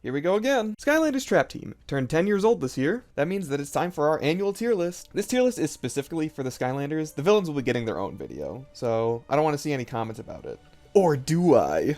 Here we go again. Skylanders Trap Team turned 10 years old this year. That means that it's time for our annual tier list. This tier list is specifically for the Skylanders. The villains will be getting their own video, so I don't want to see any comments about it. Or do I?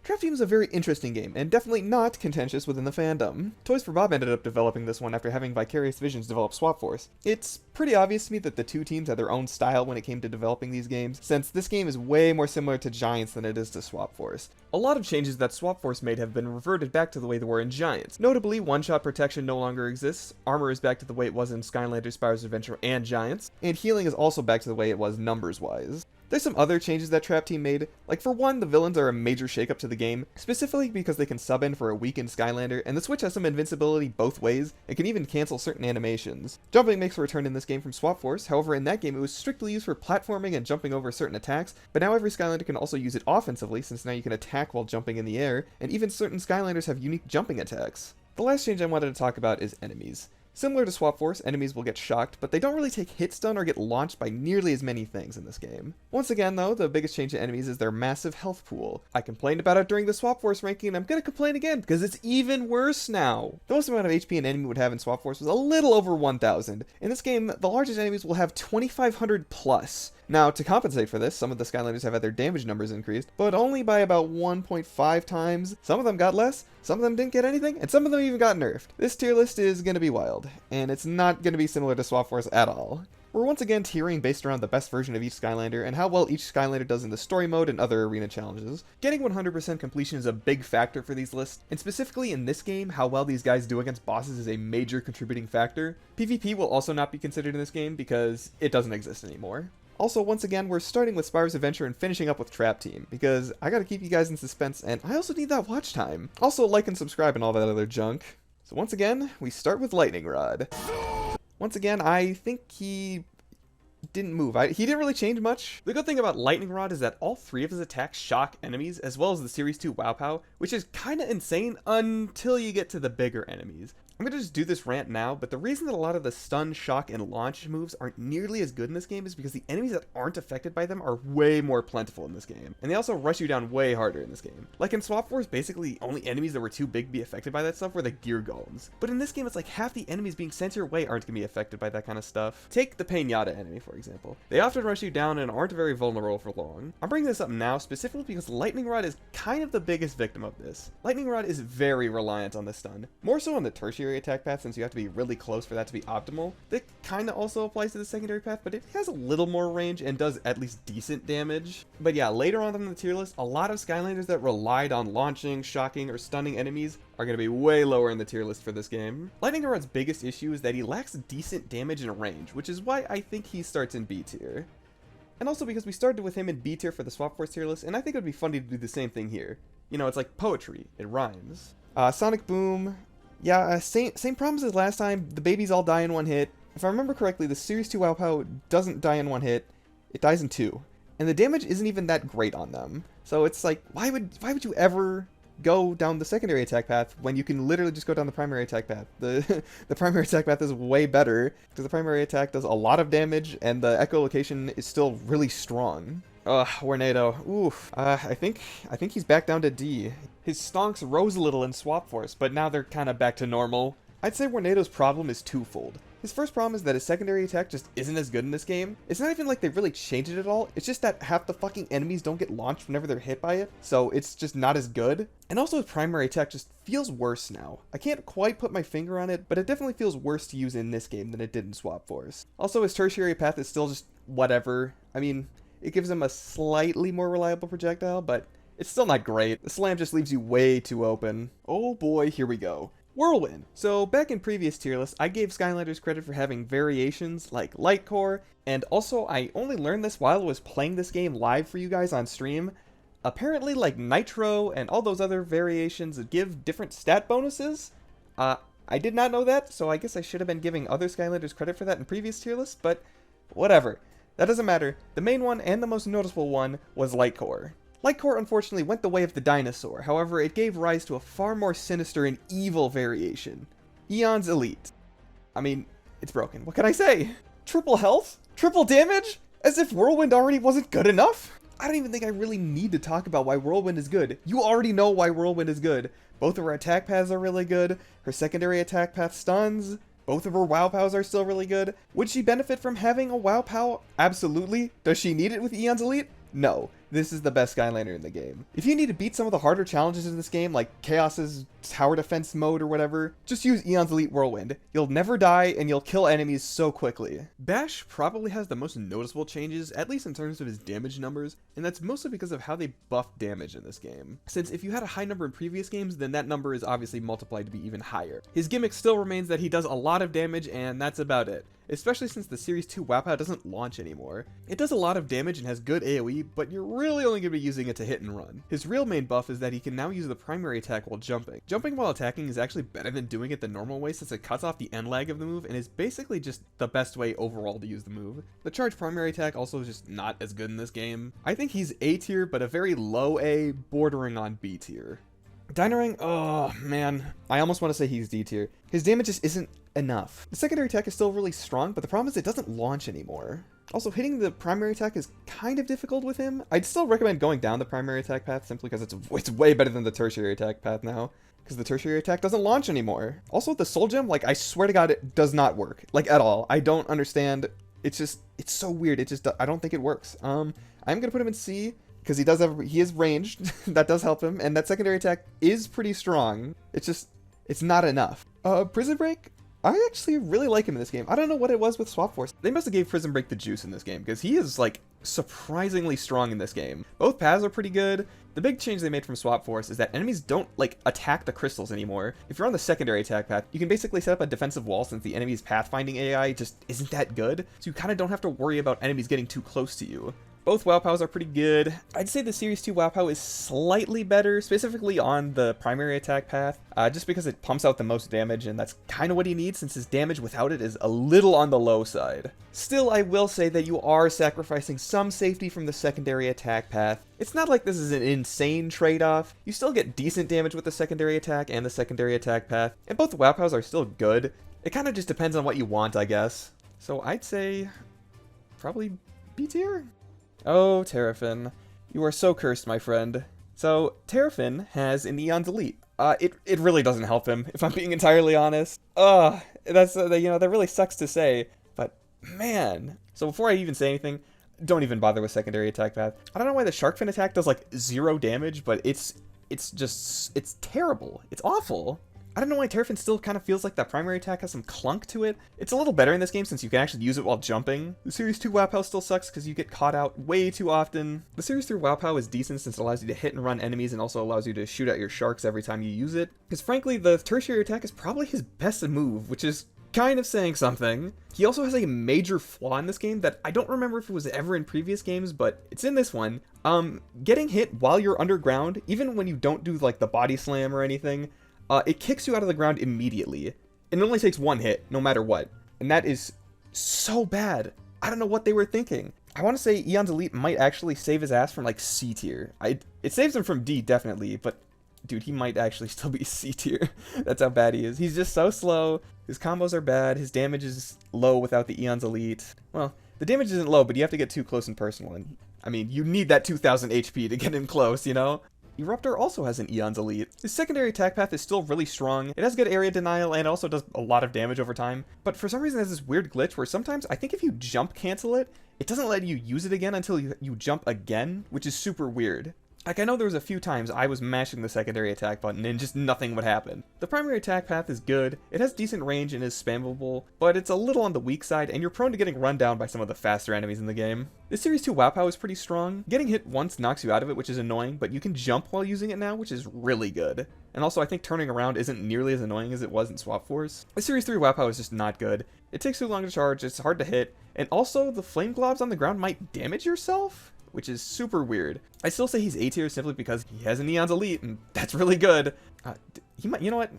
Trap Team is a very interesting game, and definitely not contentious within the fandom. Toys for Bob ended up developing this one after having Vicarious Visions develop Swap Force. It's pretty obvious to me that the two teams had their own style when it came to developing these games, since this game is way more similar to Giants than it is to Swap Force. A lot of changes that Swap Force made have been reverted back to the way they were in Giants. Notably, one-shot protection no longer exists, armor is back to the way it was in Skylanders, Spyros Adventure, and Giants, and healing is also back to the way it was numbers-wise. There's some other changes that Trap Team made, like for one, the villains are a major shakeup to the game, specifically because they can sub in for a weakened Skylander, and the Switch has some invincibility both ways, and can even cancel certain animations. Jumping makes a return in this game from Swap Force, however in that game it was strictly used for platforming and jumping over certain attacks, but now every Skylander can also use it offensively since now you can attack while jumping in the air, and even certain Skylanders have unique jumping attacks. The last change I wanted to talk about is enemies. Similar to Swap Force, enemies will get shocked, but they don't really take hit stun or get launched by nearly as many things in this game. Once again though, the biggest change to enemies is their massive health pool. I complained about it during the Swap Force ranking, and I'm gonna complain again, because it's even worse now. The most amount of HP an enemy would have in Swap Force was a little over 1,000. In this game, the largest enemies will have 2,500 plus. Now, to compensate for this, some of the Skylanders have had their damage numbers increased, but only by about 1.5 times. Some of them got less, some of them didn't get anything, and some of them even got nerfed. This tier list is going to be wild, and it's not going to be similar to Swap Force at all. We're once again tiering based around the best version of each Skylander and how well each Skylander does in the story mode and other arena challenges. Getting 100% completion is a big factor for these lists, and specifically in this game, how well these guys do against bosses is a major contributing factor. PvP will also not be considered in this game because it doesn't exist anymore. Also, once again, we're starting with Spyros Adventure and finishing up with Trap Team, because I gotta keep you guys in suspense, and I also need that watch time. Also, like and subscribe and all that other junk. So once again, we start with Lightning Rod. Once again, I think he didn't move. He didn't really change much. The good thing about Lightning Rod is that all three of his attacks shock enemies, as well as the Series 2 Wow Pow, which is kinda insane until you get to the bigger enemies. I'm gonna just do this rant now, but the reason that a lot of the stun, shock, and launch moves aren't nearly as good in this game is because the enemies that aren't affected by them are way more plentiful in this game. And they also rush you down way harder in this game. Like in Swap Force, basically only enemies that were too big to be affected by that stuff were the Gear Golems. But in this game, it's like half the enemies being sent your way aren't gonna be affected by that kind of stuff. Take the Pinata enemy, for example. They often rush you down and aren't very vulnerable for long. I'm bringing this up now specifically because Lightning Rod is kind of the biggest victim of this. Lightning Rod is very reliant on the stun. More so on the tertiary attack path, since you have to be really close for that to be optimal. That kind of also applies to the secondary path, but it has a little more range and does at least decent damage. But yeah, later on in the tier list, a lot of Skylanders that relied on launching, shocking, or stunning enemies are going to be way lower in the tier list for this game. Lightning Rod's biggest issue is that he lacks decent damage and range, which is why I think he starts in B tier. And also because we started with him in B tier for the Swap Force tier list, and I think it would be funny to do the same thing here. You know, it's like poetry, it rhymes. Sonic Boom. Yeah, same problems as last time. The babies all die in one hit. If I remember correctly, the Series 2 Wow Pow doesn't die in one hit. It dies in two. And the damage isn't even that great on them. So it's like, why would you ever go down the secondary attack path when you can literally just go down the primary attack path? The primary attack path is way better, because the primary attack does a lot of damage, and the echolocation is still really strong. Warnado. Oof. I think he's back down to D. His stonks rose a little in Swap Force, but now they're kind of back to normal. I'd say Warnado's problem is twofold. His first problem is that his secondary attack just isn't as good in this game. It's not even like they really changed it at all. It's just that half the fucking enemies don't get launched whenever they're hit by it, so it's just not as good. And also his primary attack just feels worse now. I can't quite put my finger on it, but it definitely feels worse to use in this game than it did in Swap Force. Also, his tertiary path is still just whatever. I mean, it gives him a slightly more reliable projectile, but it's still not great. The slam just leaves you way too open. Oh boy, here we go. Whirlwind. So back in previous tier lists, I gave Skylanders credit for having variations like Light Core, and also I only learned this while I was playing this game live for you guys on stream. Apparently, like Nitro and all those other variations give different stat bonuses. I did not know that, so I guess I should have been giving other Skylanders credit for that in previous tier lists, but whatever. That doesn't matter. The main one and the most noticeable one was Light Core. Light Core unfortunately went the way of the dinosaur, however it gave rise to a far more sinister and evil variation. Eon's Elite. I mean, it's broken. What can I say? Triple health? Triple damage? As if Whirlwind already wasn't good enough? I don't even think I really need to talk about why Whirlwind is good. You already know why Whirlwind is good. Both of her attack paths are really good. Her secondary attack path stuns. Both of her WoW Pows are still really good. Would she benefit from having a WoW Pow? Absolutely. Does she need it with Eon's Elite? No. This is the best Skylander in the game. If you need to beat some of the harder challenges in this game, like Chaos's tower defense mode or whatever, just use Eon's Elite Whirlwind. You'll never die, and you'll kill enemies so quickly. Bash probably has the most noticeable changes, at least in terms of his damage numbers, and that's mostly because of how they buff damage in this game. Since if you had a high number in previous games, then that number is obviously multiplied to be even higher. His gimmick still remains that he does a lot of damage, and that's about it. Especially since the Series 2 WoW doesn't launch anymore. It does a lot of damage and has good AoE, but you're really only going to be using it to hit and run. His real main buff is that he can now use the primary attack while jumping. Jumping while attacking is actually better than doing it the normal way since it cuts off the end lag of the move and is basically just the best way overall to use the move. The charge primary attack also is just not as good in this game. I think he's A tier, but a very low A, bordering on B tier. Dino Rang, oh man, I almost want to say he's D tier. His damage just isn't enough. The secondary attack is still really strong, but the problem is it doesn't launch anymore. Also, hitting the primary attack is kind of difficult with him. I'd still recommend going down the primary attack path simply because it's way better than the tertiary attack path now, because the tertiary attack doesn't launch anymore. Also, the soul gem, like, I swear to God, it does not work, like, at all. I don't understand. It's so weird. I don't think it works. I'm gonna put him in C, because he is ranged. That does help him, and that secondary attack is pretty strong. It's not enough. Prism Break, I actually really like him in this game. I don't know what it was with Swap Force. They must have gave Prism Break the juice in this game, because he is, like, surprisingly strong in this game. Both paths are pretty good. The big change they made from Swap Force is that enemies don't, like, attack the crystals anymore. If you're on the secondary attack path, you can basically set up a defensive wall since the enemy's pathfinding AI just isn't that good, so you kind of don't have to worry about enemies getting too close to you. Both WoW Pows are pretty good. I'd say the Series 2 WoW Pow is slightly better, specifically on the primary attack path, just because it pumps out the most damage, and that's kind of what he needs since his damage without it is a little on the low side. Still, I will say that you are sacrificing some safety from the secondary attack path. It's not like this is an insane trade-off. You still get decent damage with the secondary attack and the secondary attack path, and both WoW Pows are still good. It kind of just depends on what you want, I guess. So I'd say probably B tier? Oh, Terrafin. You are so cursed, my friend. So, Terrafin has an Eon's Elite. It really doesn't help him, if I'm being entirely honest. That's, that really sucks to say, but man. So before I even say anything, don't even bother with secondary attack path. I don't know why the Shark Fin attack does, like, 0 damage, but it's terrible. It's awful. I don't know why Terrafin still kind of feels like that primary attack has some clunk to it. It's a little better in this game since you can actually use it while jumping. The Series 2 WoW Pow still sucks because you get caught out way too often. The Series 3 WoW Pow is decent since it allows you to hit and run enemies and also allows you to shoot at your sharks every time you use it. Because frankly, the tertiary attack is probably his best move, which is kind of saying something. He also has a major flaw in this game that I don't remember if it was ever in previous games, but it's in this one. Getting hit while you're underground, even when you don't do like the body slam or anything, it kicks you out of the ground immediately. And it only takes 1 hit, no matter what. And that is so bad. I don't know what they were thinking. I want to say Eon's Elite might actually save his ass from, like, C tier. It saves him from D, definitely, but, dude, he might actually still be C tier. That's how bad he is. He's just so slow. His combos are bad. His damage is low without the Eon's Elite. Well, the damage isn't low, but you have to get too close and personal. And, I mean, you need that 2,000 HP to get him close, you know? Eruptor also has an Eon's Elite. His secondary attack path is still really strong. It has good area denial and also does a lot of damage over time. But for some reason it has this weird glitch where sometimes I think if you jump cancel it, it doesn't let you use it again until you jump again, which is super weird. Like, I know there was a few times I was mashing the secondary attack button and just nothing would happen. The primary attack path is good, it has decent range and is spammable, but it's a little on the weak side and you're prone to getting run down by some of the faster enemies in the game. The Series 2 WoW Pow is pretty strong. Getting hit once knocks you out of it, which is annoying, but you can jump while using it now, which is really good. And also I think turning around isn't nearly as annoying as it was in Swap Force. The Series 3 WoW Pow is just not good. It takes too long to charge, it's hard to hit, and also the flame globs on the ground might damage yourself, which is super weird. I still say he's A tier simply because he has an Eon's Elite, and that's really good. He might, you know what?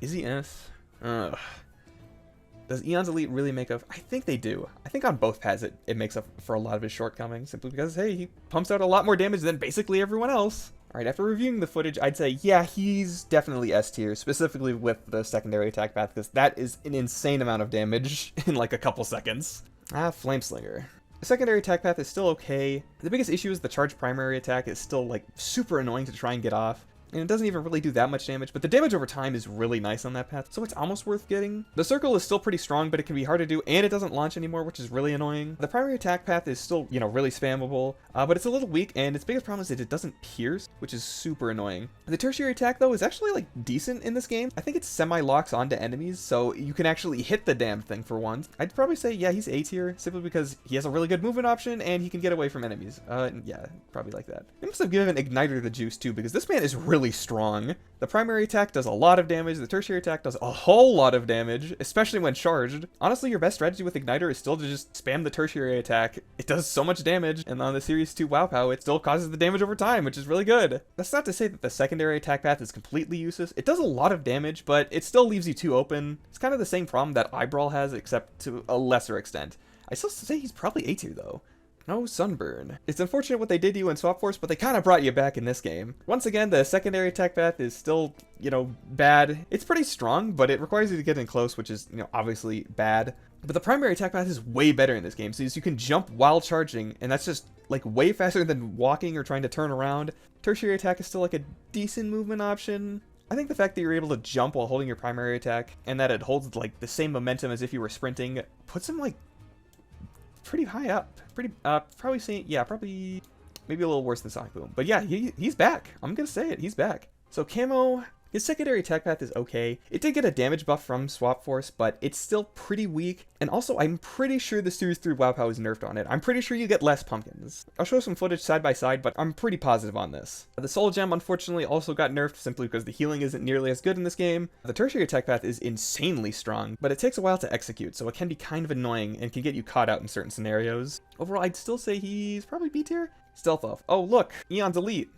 Is he S? Does Eon's Elite really make up? I think they do. I think on both paths it makes up for a lot of his shortcomings, simply because, hey, he pumps out a lot more damage than basically everyone else. Alright, after reviewing the footage, I'd say, yeah, he's definitely S tier, specifically with the secondary attack path, because that is an insane amount of damage in like a couple seconds. Flameslinger. The secondary attack path is still okay. The biggest issue is the charge primary attack is still like super annoying to try and get off. And it doesn't even really do that much damage, but the damage over time is really nice on that path, so it's almost worth getting. The circle is still pretty strong, but it can be hard to do, and it doesn't launch anymore, which is really annoying. The primary attack path is still, you know, really spammable, but it's a little weak, and its biggest problem is that it doesn't pierce, which is super annoying. The tertiary attack, though, is actually, like, decent in this game. I think it semi-locks onto enemies, so you can actually hit the damn thing for once. I'd probably say, yeah, he's A tier, simply because he has a really good movement option, and he can get away from enemies. Yeah, probably like that. They must have given Ignitor the juice, too, because this man is really strong. The primary attack does a lot of damage, the tertiary attack does a whole lot of damage, especially when charged. Honestly, your best strategy with Ignitor is still to just spam the tertiary attack. It does so much damage, and on the Series 2 Wow Pow, it still causes the damage over time, which is really good. That's not to say that the secondary attack path is completely useless. It does a lot of damage, but it still leaves you too open. It's kind of the same problem that Eye-Brawl has, except to a lesser extent. I still say he's probably A tier, though. No Sunburn. It's unfortunate what they did to you in Swap Force, but they kind of brought you back in this game. Once again, the secondary attack path is still, you know, bad. It's pretty strong, but it requires you to get in close, which is, you know, obviously bad. But the primary attack path is way better in this game, so you can jump while charging, and that's just, like, way faster than walking or trying to turn around. Tertiary attack is still, like, a decent movement option. I think the fact that you're able to jump while holding your primary attack, and that it holds, like, the same momentum as if you were sprinting, puts him, like, pretty high up. Probably saying, yeah, probably maybe a little worse than Sonic Boom. But yeah, he's back. I'm gonna say it, he's back. So Camo, his secondary attack path is okay. It did get a damage buff from Swap Force, but it's still pretty weak. And also, I'm pretty sure the Series 3 Wow Pow is nerfed on it. I'm pretty sure you get less pumpkins. I'll show some footage side by side, but I'm pretty positive on this. The Soul Gem, unfortunately, also got nerfed simply because the healing isn't nearly as good in this game. The tertiary attack path is insanely strong, but it takes a while to execute, so it can be kind of annoying and can get you caught out in certain scenarios. Overall, I'd still say he's probably B tier. Stealth Elf. Oh, look, Eon's Elite.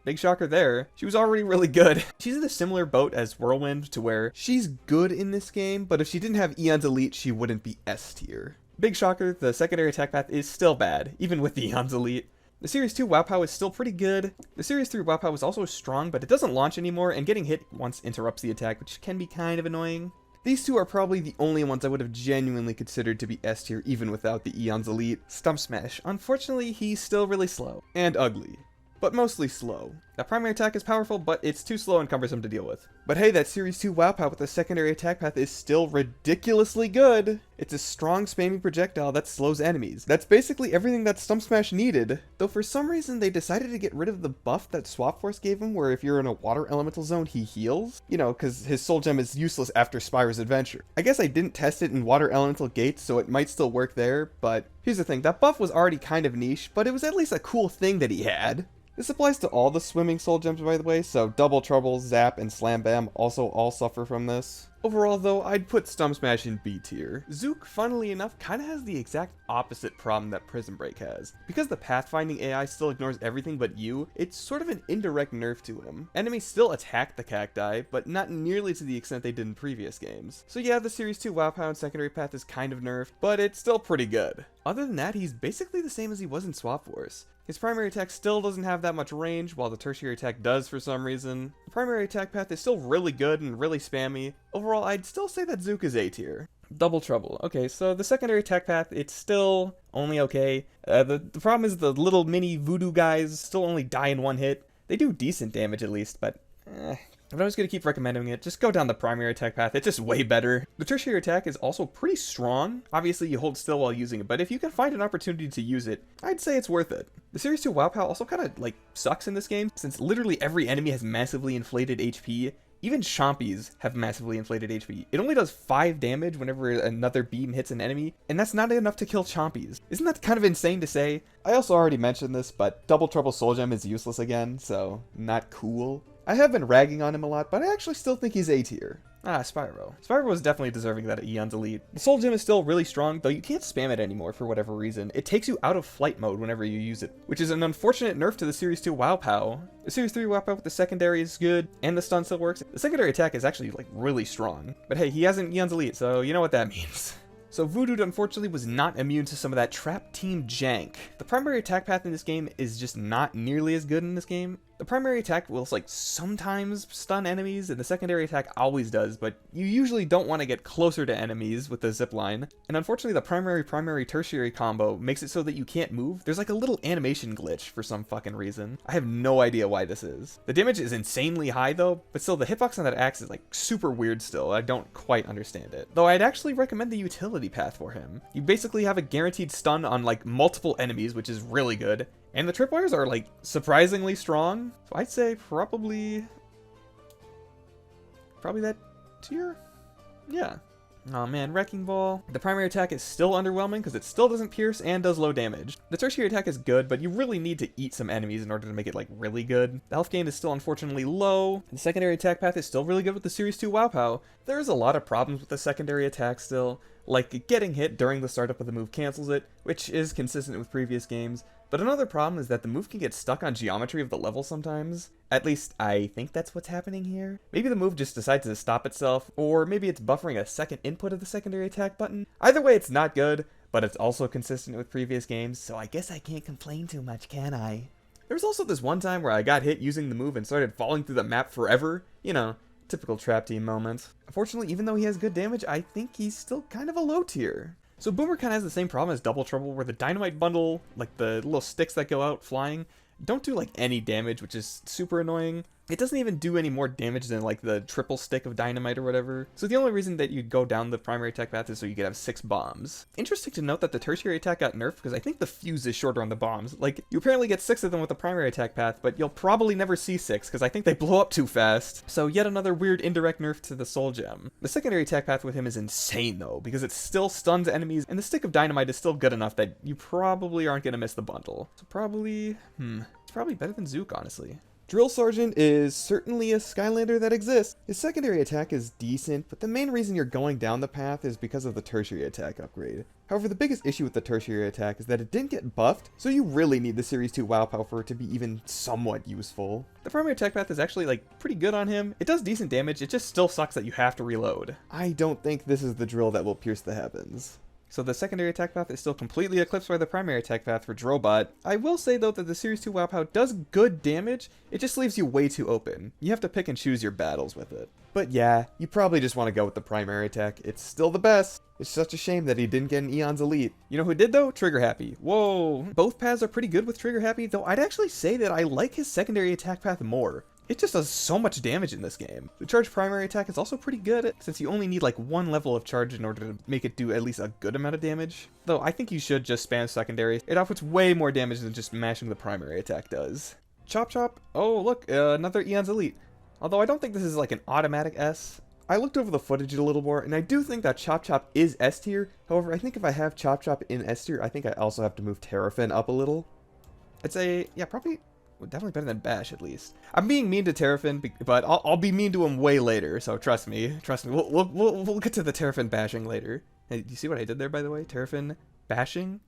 Big shocker there. She was already really good. She's in a similar boat as Whirlwind to where she's good in this game, but if she didn't have Eon's Elite, she wouldn't be S tier. Big shocker, the secondary attack path is still bad, even with the Eon's Elite. The Series 2 Wow Pow is still pretty good. The Series 3 Wow Pow is also strong, but it doesn't launch anymore, and getting hit once interrupts the attack, which can be kind of annoying. These two are probably the only ones I would have genuinely considered to be S tier even without the Eon's Elite. Stump Smash. Unfortunately, he's still really slow. And ugly. But mostly slow. That primary attack is powerful, but it's too slow and cumbersome to deal with. But hey, that Series 2 Wow Pow with the secondary attack path is still ridiculously good. It's a strong spammy projectile that slows enemies. That's basically everything that Stump Smash needed. Though for some reason they decided to get rid of the buff that Swap Force gave him, where if you're in a water elemental zone, he heals. You know, because his Soul Gem is useless after Spyro's Adventure. I guess I didn't test it in water elemental gates, so it might still work there, but here's the thing, that buff was already kind of niche, but it was at least a cool thing that he had. This applies to all the swimming Soul Gems, by the way, so Double Trouble, Zap, and Slam Bam also all suffer from this. Overall, though, I'd put Stump Smash in B tier. Zook, funnily enough, kind of has the exact opposite problem that Prism Break has. Because the pathfinding AI still ignores everything but you, it's sort of an indirect nerf to him. Enemies still attack the cacti, but not nearly to the extent they did in previous games. So yeah, the Series 2 Wow Pow and secondary path is kind of nerfed, but it's still pretty good. Other than that, he's basically the same as he was in Swap Force. His primary attack still doesn't have that much range, while the tertiary attack does for some reason. The primary attack path is still really good and really spammy. Overall, I'd still say that Zook is A tier. Double Trouble. Okay, so the secondary attack path, it's still only okay. The problem is the little mini Voodood guys still only die in one hit. They do decent damage at least, but if I was going to keep recommending it, just go down the primary attack path. It's just way better. The tertiary attack is also pretty strong. Obviously, you hold still while using it, but if you can find an opportunity to use it, I'd say it's worth it. The Series 2 Wow Pow also kind of, like, sucks in this game, since literally every enemy has massively inflated HP. Even Chompies have massively inflated HP. It only does 5 damage whenever another beam hits an enemy, and that's not enough to kill Chompies. Isn't that kind of insane to say? I also already mentioned this, but Double Trouble Soul Gem is useless again, so not cool. I have been ragging on him a lot, but I actually still think he's A tier. Spyro. Spyro was definitely deserving that Eon's Elite. The Soul Gem is still really strong, though you can't spam it anymore for whatever reason. It takes you out of flight mode whenever you use it, which is an unfortunate nerf to the Series 2 Wow Pow. The Series 3 Wow Pow with the secondary is good, and the stun still works. The secondary attack is actually, like, really strong. But hey, he hasn't Eon's Elite, so you know what that means. So Voodood unfortunately was not immune to some of that Trap Team jank. The primary attack path in this game is just not nearly as good in this game. The The primary attack will like sometimes stun enemies, and the secondary attack always does, but you usually don't want to get closer to enemies with the zipline. And unfortunately, the primary tertiary combo makes it so that you can't move. There's like a little animation glitch for some fucking reason. I have no idea why this is. The damage is insanely high though, but still the hitbox on that axe is like super weird still. I don't quite understand it. Though I'd actually recommend the utility path for him. You basically have a guaranteed stun on like multiple enemies, which is really good. And the tripwires are like surprisingly strong. So I'd say probably that tier? Yeah. Oh man, Wrecking Ball. The primary attack is still underwhelming because it still doesn't pierce and does low damage. The tertiary attack is good, but you really need to eat some enemies in order to make it like really good. The health gain is still unfortunately low. The secondary attack path is still really good with the Series 2 Wow Pow. There's a lot of problems with the secondary attack still, like getting hit during the startup of the move cancels it, which is consistent with previous games. But another problem is that the move can get stuck on geometry of the level sometimes. At least, I think that's what's happening here. Maybe the move just decides to stop itself, or maybe it's buffering a second input of the secondary attack button. Either way, it's not good, but it's also consistent with previous games, so I guess I can't complain too much, can I? There was also this one time where I got hit using the move and started falling through the map forever. You know, typical Trap Team moment. Unfortunately, even though he has good damage, I think he's still kind of a low tier. So Boomer kind of has the same problem as Double Trouble, where the dynamite bundle, like the little sticks that go out flying, don't do like any damage, which is super annoying. It doesn't even do any more damage than like the triple stick of dynamite or whatever. So the only reason that you'd go down the primary attack path is so you could have 6 bombs. Interesting to note that the tertiary attack got nerfed because I think the fuse is shorter on the bombs. Like, you apparently get 6 of them with the primary attack path, but you'll probably never see 6 because I think they blow up too fast. So yet another weird indirect nerf to the soul gem. The secondary attack path with him is insane though, because it still stuns enemies, and the stick of dynamite is still good enough that you probably aren't going to miss the bundle. So probably, it's probably better than Zook, honestly. Drill Sergeant is certainly a Skylander that exists. His secondary attack is decent, but the main reason you're going down the path is because of the tertiary attack upgrade. However, the biggest issue with the tertiary attack is that it didn't get buffed, so you really need the Series 2 Wow Pow for it to be even somewhat useful. The primary attack path is actually like pretty good on him. It does decent damage, it just still sucks that you have to reload. I don't think this is the drill that will pierce the heavens. So the secondary attack path is still completely eclipsed by the primary attack path for Drobot. I will say though that the Series 2 Wow Pow does good damage, it just leaves you way too open. You have to pick and choose your battles with it. But yeah, you probably just want to go with the primary attack. It's still the best. It's such a shame that he didn't get an Eon's Elite. You know who did though? Trigger Happy. Whoa. Both paths are pretty good with Trigger Happy, though I'd actually say that I like his secondary attack path more. It just does so much damage in this game. The charge primary attack is also pretty good, since you only need like 1 level of charge in order to make it do at least a good amount of damage. Though I think you should just spam secondary. It outputs way more damage than just mashing the primary attack does. Chop Chop. Oh look, another Eon's Elite. Although I don't think this is like an automatic S. I looked over the footage a little more, and I do think that Chop Chop is S tier. However, I think if I have Chop Chop in S tier, I think I also have to move Terrafin up a little. I'd say, yeah, probably... definitely better than Bash, at least. I'm being mean to Terrafin, but I'll be mean to him way later, so trust me. We'll get to the Terrafin bashing later. Hey, do you see what I did there, by the way? Terrafin bashing?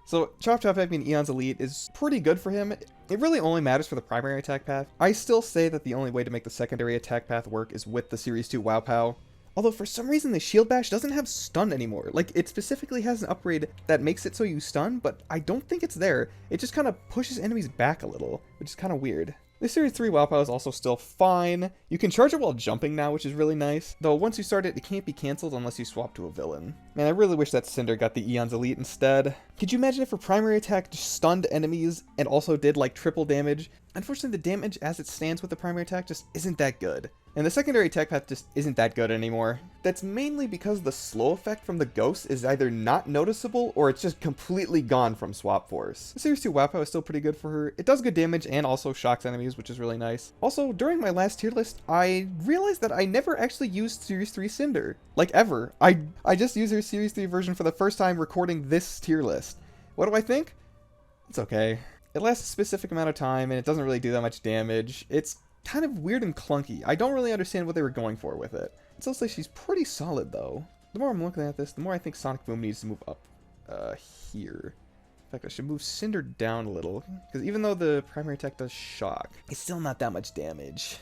So, Chop Chop having Eon's Elite is pretty good for him. It really only matters for the primary attack path. I still say that the only way to make the secondary attack path work is with the Series 2 Wow Pow. Although for some reason the Shield Bash doesn't have stun anymore. Like, it specifically has an upgrade that makes it so you stun, but I don't think it's there. It just kind of pushes enemies back a little, which is kind of weird. The Series 3 Wow Pow is also still fine. You can charge it while jumping now, which is really nice. Though once you start it, it can't be cancelled unless you swap to a villain. Man, I really wish that Cynder got the Eon's Elite instead. Could you imagine if her primary attack just stunned enemies and also did like triple damage? Unfortunately, the damage as it stands with the primary attack just isn't that good. And the secondary attack path just isn't that good anymore. That's mainly because the slow effect from the ghost is either not noticeable or it's just completely gone from Swap Force. The Series 2 Wow Pow is still pretty good for her. It does good damage and also shocks enemies, which is really nice. Also, during my last tier list, I realized that I never actually used Series 3 Cynder. Like, ever. I just used her Series 3 version for the first time recording this tier list. What do I think? It's okay. It lasts a specific amount of time and it doesn't really do that much damage. It's kind of weird and clunky. I don't really understand what they were going for with it. It's also like she's pretty solid though. The more I'm looking at this, the more I think Sonic Boom needs to move up here. In fact, I should move Cynder down a little, because even though the primary attack does shock, it's still not that much damage.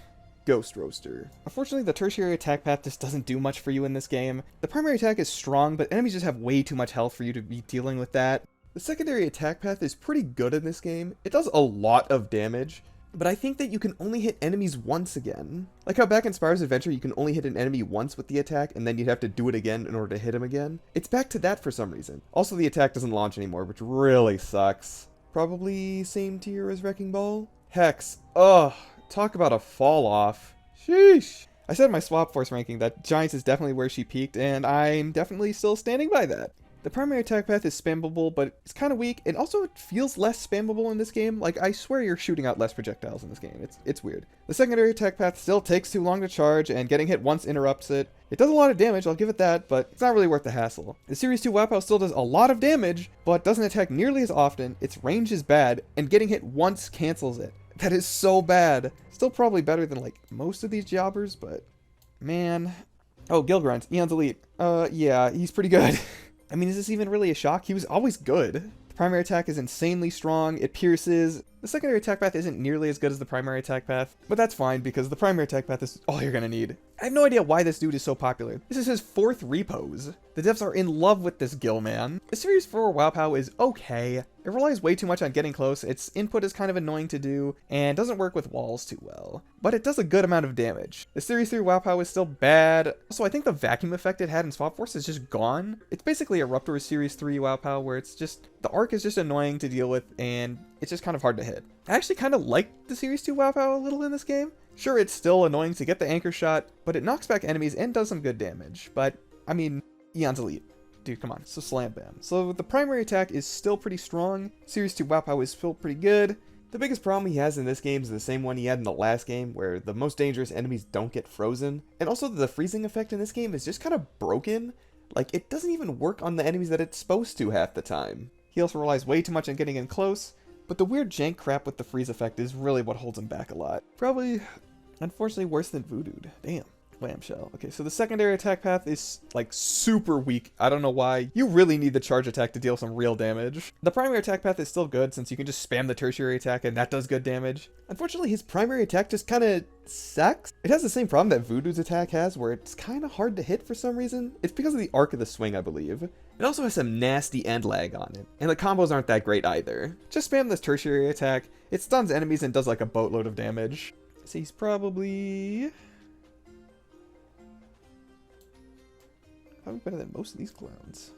Ghost Roaster. Unfortunately, the tertiary attack path just doesn't do much for you in this game. The primary attack is strong, but enemies just have way too much health for you to be dealing with that. The secondary attack path is pretty good in this game. It does a lot of damage, but I think that you can only hit enemies once again. Like how back in Spyros Adventure you can only hit an enemy once with the attack and then you'd have to do it again in order to hit him again. It's back to that for some reason. Also, the attack doesn't launch anymore, which really sucks. Probably same tier as Wrecking Ball. Hex. Ugh. Talk about a fall off. Sheesh. I said in my Swap Force ranking that Giants is definitely where she peaked, and I'm definitely still standing by that. The primary attack path is spammable, but it's kind of weak, and also it feels less spammable in this game. Like, I swear you're shooting out less projectiles in this game. It's weird. The secondary attack path still takes too long to charge, and getting hit once interrupts it. It does a lot of damage, I'll give it that, but it's not really worth the hassle. The Series 2 Wow still does a lot of damage, but doesn't attack nearly as often, its range is bad, and getting hit once cancels it. That is so bad. Still probably better than, like, most of these jobbers, but man. Oh, Gill Grunt, Eon's Elite. Yeah, he's pretty good. I mean, is this even really a shock? He was always good. The primary attack is insanely strong, it pierces. The secondary attack path isn't nearly as good as the primary attack path, but that's fine because the primary attack path is all you're gonna need. I have no idea why this dude is so popular. This is his 4th repose. The devs are in love with this Gill man. The Series 4 Wow is okay. It relies way too much on getting close, its input is kind of annoying to do, and doesn't work with walls too well. But it does a good amount of damage. The Series 3 Wow is still bad. Also, I think the vacuum effect it had in Swap Force is just gone. It's basically Eruptor Series 3 Wow where it's just, the arc is just annoying to deal with, and it's just kind of hard to hit. I actually kind of like the Series 2 Wow a little in this game. Sure, it's still annoying to get the anchor shot, but it knocks back enemies and does some good damage. But, I mean, Eon's Elite. Dude, come on. So slam bam. So the primary attack is still pretty strong. Series 2 Wow is still pretty good. The biggest problem he has in this game is the same one he had in the last game, where the most dangerous enemies don't get frozen. And also the freezing effect in this game is just kind of broken. Like, it doesn't even work on the enemies that it's supposed to half the time. He also relies way too much on getting in close. But the weird jank crap with the freeze effect is really what holds him back a lot. Probably, unfortunately, worse than Voodood. Damn. Wham-Shell. Okay, so the secondary attack path is, like, super weak. I don't know why. You really need the charge attack to deal some real damage. The primary attack path is still good, since you can just spam the tertiary attack and that does good damage. Unfortunately, his primary attack just kind of sucks. It has the same problem that Voodood's attack has, where it's kind of hard to hit for some reason. It's because of the arc of the swing, I believe. It also has some nasty end lag on it, and the combos aren't that great either. Just spam this tertiary attack. It stuns enemies and does like a boatload of damage. So he's probably better than most of these clowns.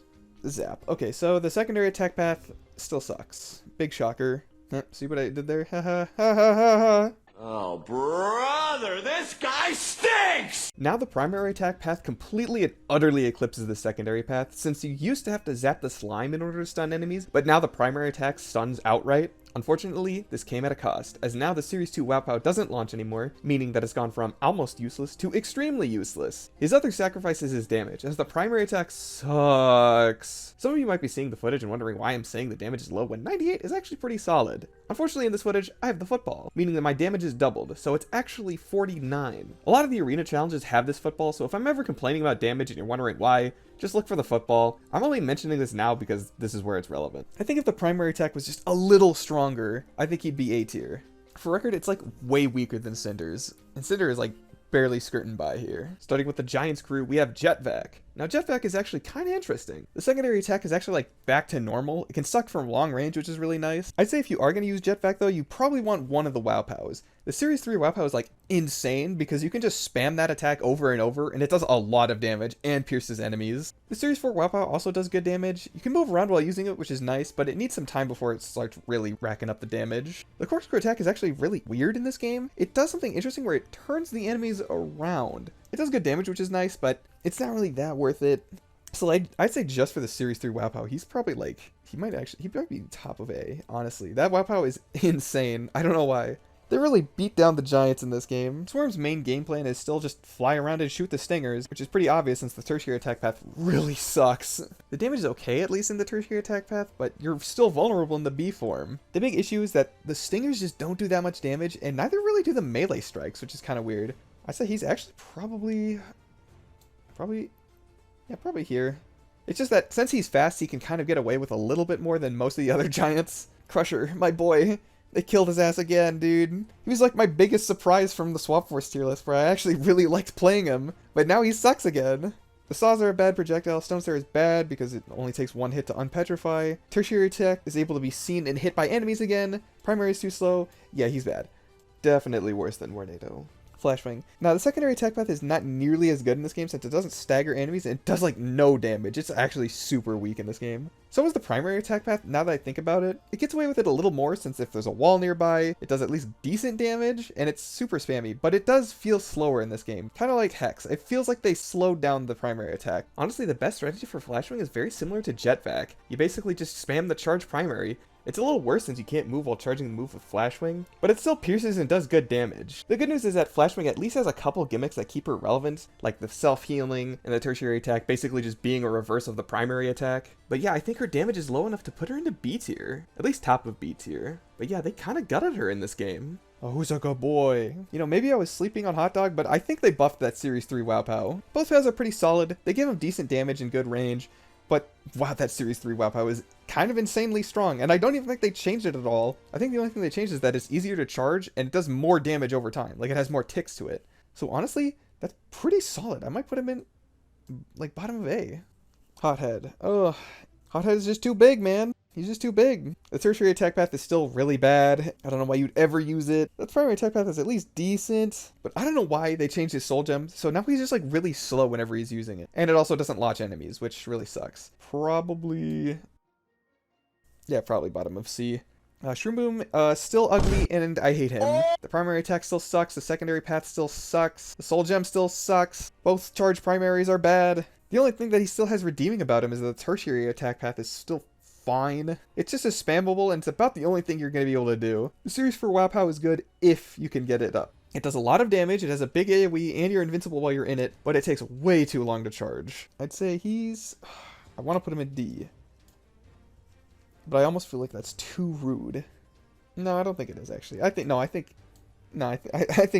Zap. Okay, so the secondary attack path still sucks. Big shocker. See what I did there? Ha ha ha ha ha ha. Oh, brother, this guy stinks! Now the primary attack path completely and utterly eclipses the secondary path, since you used to have to zap the slime in order to stun enemies, but now the primary attack stuns outright. Unfortunately, this came at a cost, as now the Series 2 Wow doesn't launch anymore, meaning that it's gone from almost useless to extremely useless. His other sacrifice is his damage, as the primary attack sucks. Some of you might be seeing the footage and wondering why I'm saying the damage is low when 98 is actually pretty solid. Unfortunately, in this footage, I have the football, meaning that my damage is doubled, so it's actually 49. A lot of the arena challenges have this football, so if I'm ever complaining about damage and you're wondering why, just look for the football. I'm only mentioning this now because this is where it's relevant. I think if the primary attack was just a little stronger, I think he'd be A tier. For record, it's like way weaker than Cynder's, and Cynder is like barely skirting by here. Starting with the Giants crew, we have Jet-Vac. Now Jet-Vac is actually kind of interesting. The secondary attack is actually like back to normal. It can suck from long range, which is really nice. I'd say if you are going to use Jet-Vac though, you probably want one of the Wow Pows. The Series 3 Wow Pow is like insane because you can just spam that attack over and over and it does a lot of damage and pierces enemies. The Series 4 Wow Pow also does good damage. You can move around while using it, which is nice, but it needs some time before it starts really racking up the damage. The Corkscrew attack is actually really weird in this game. It does something interesting where it turns the enemies around. It does good damage, which is nice, but it's not really that worth it. So I'd say just for the Series 3 Wow Pow, he's probably like, he might be top of A, honestly. That Wow Pow is insane. I don't know why. They really beat down the Giants in this game. Swarm's main game plan is still just fly around and shoot the stingers, which is pretty obvious since the tertiary attack path really sucks. The damage is okay, at least in the tertiary attack path, but you're still vulnerable in the B form. The big issue is that the stingers just don't do that much damage, and neither really do the melee strikes, which is kind of weird. I say he's actually probably here. It's just that since he's fast, he can kind of get away with a little bit more than most of the other Giants. Crusher, my boy. They killed his ass again, dude. He was like my biggest surprise from the Swap Force tier list, where I actually really liked playing him, but now he sucks again. The saws are a bad projectile. Stone Stare is bad because it only takes one hit to unpetrify. Tertiary attack is able to be seen and hit by enemies again. Primary is too slow. Yeah, he's bad. Definitely worse than Warnado. Flashwing. Now, the secondary attack path is not nearly as good in this game since it doesn't stagger enemies and it does like no damage. It's actually super weak in this game. So is the primary attack path, now that I think about it. It gets away with it a little more since if there's a wall nearby, it does at least decent damage and it's super spammy, but it does feel slower in this game. Kind of like Hex. It feels like they slowed down the primary attack. Honestly, the best strategy for Flashwing is very similar to Jet-Vac. You basically just spam the charge primary. It's a little worse since you can't move while charging the move with Flashwing, but it still pierces and does good damage. The good news is that Flashwing at least has a couple gimmicks that keep her relevant, like the self-healing and the tertiary attack basically just being a reverse of the primary attack. But yeah, I think her damage is low enough to put her into B tier, at least top of B tier. But yeah, they kind of gutted her in this game. Oh, who's a good boy? You know, maybe I was sleeping on Hot Dog, but I think they buffed that Series 3 Wow Pow. Both Pows are pretty solid. They give him decent damage and good range. But wow, that Series 3 Wow Pow is kind of insanely strong, and I don't even think they changed it at all. I think the only thing they changed is that it's easier to charge, and it does more damage over time. Like, it has more ticks to it. So honestly, that's pretty solid. I might put him in, like, bottom of A. Hothead. Ugh. Hothead is just too big, man. He's just too big. The tertiary attack path is still really bad. I don't know why you'd ever use it. The primary attack path is at least decent, but I don't know why they changed his soul gem. So now he's just like really slow whenever he's using it. And it also doesn't launch enemies, which really sucks. Probably bottom of C. Shroom Boom, still ugly, and I hate him. The primary attack still sucks. The secondary path still sucks. The soul gem still sucks. Both charge primaries are bad. The only thing that he still has redeeming about him is that the tertiary attack path is still fine. It's just as spammable, and it's about the only thing you're going to be able to do. The Series 4 Wow Pow is good if you can get it up. It does a lot of damage, it has a big AoE, and you're invincible while you're in it, but it takes way too long to charge. I'd say I want to put him in D. But I almost feel like that's too rude. No, I don't think it is, actually. I think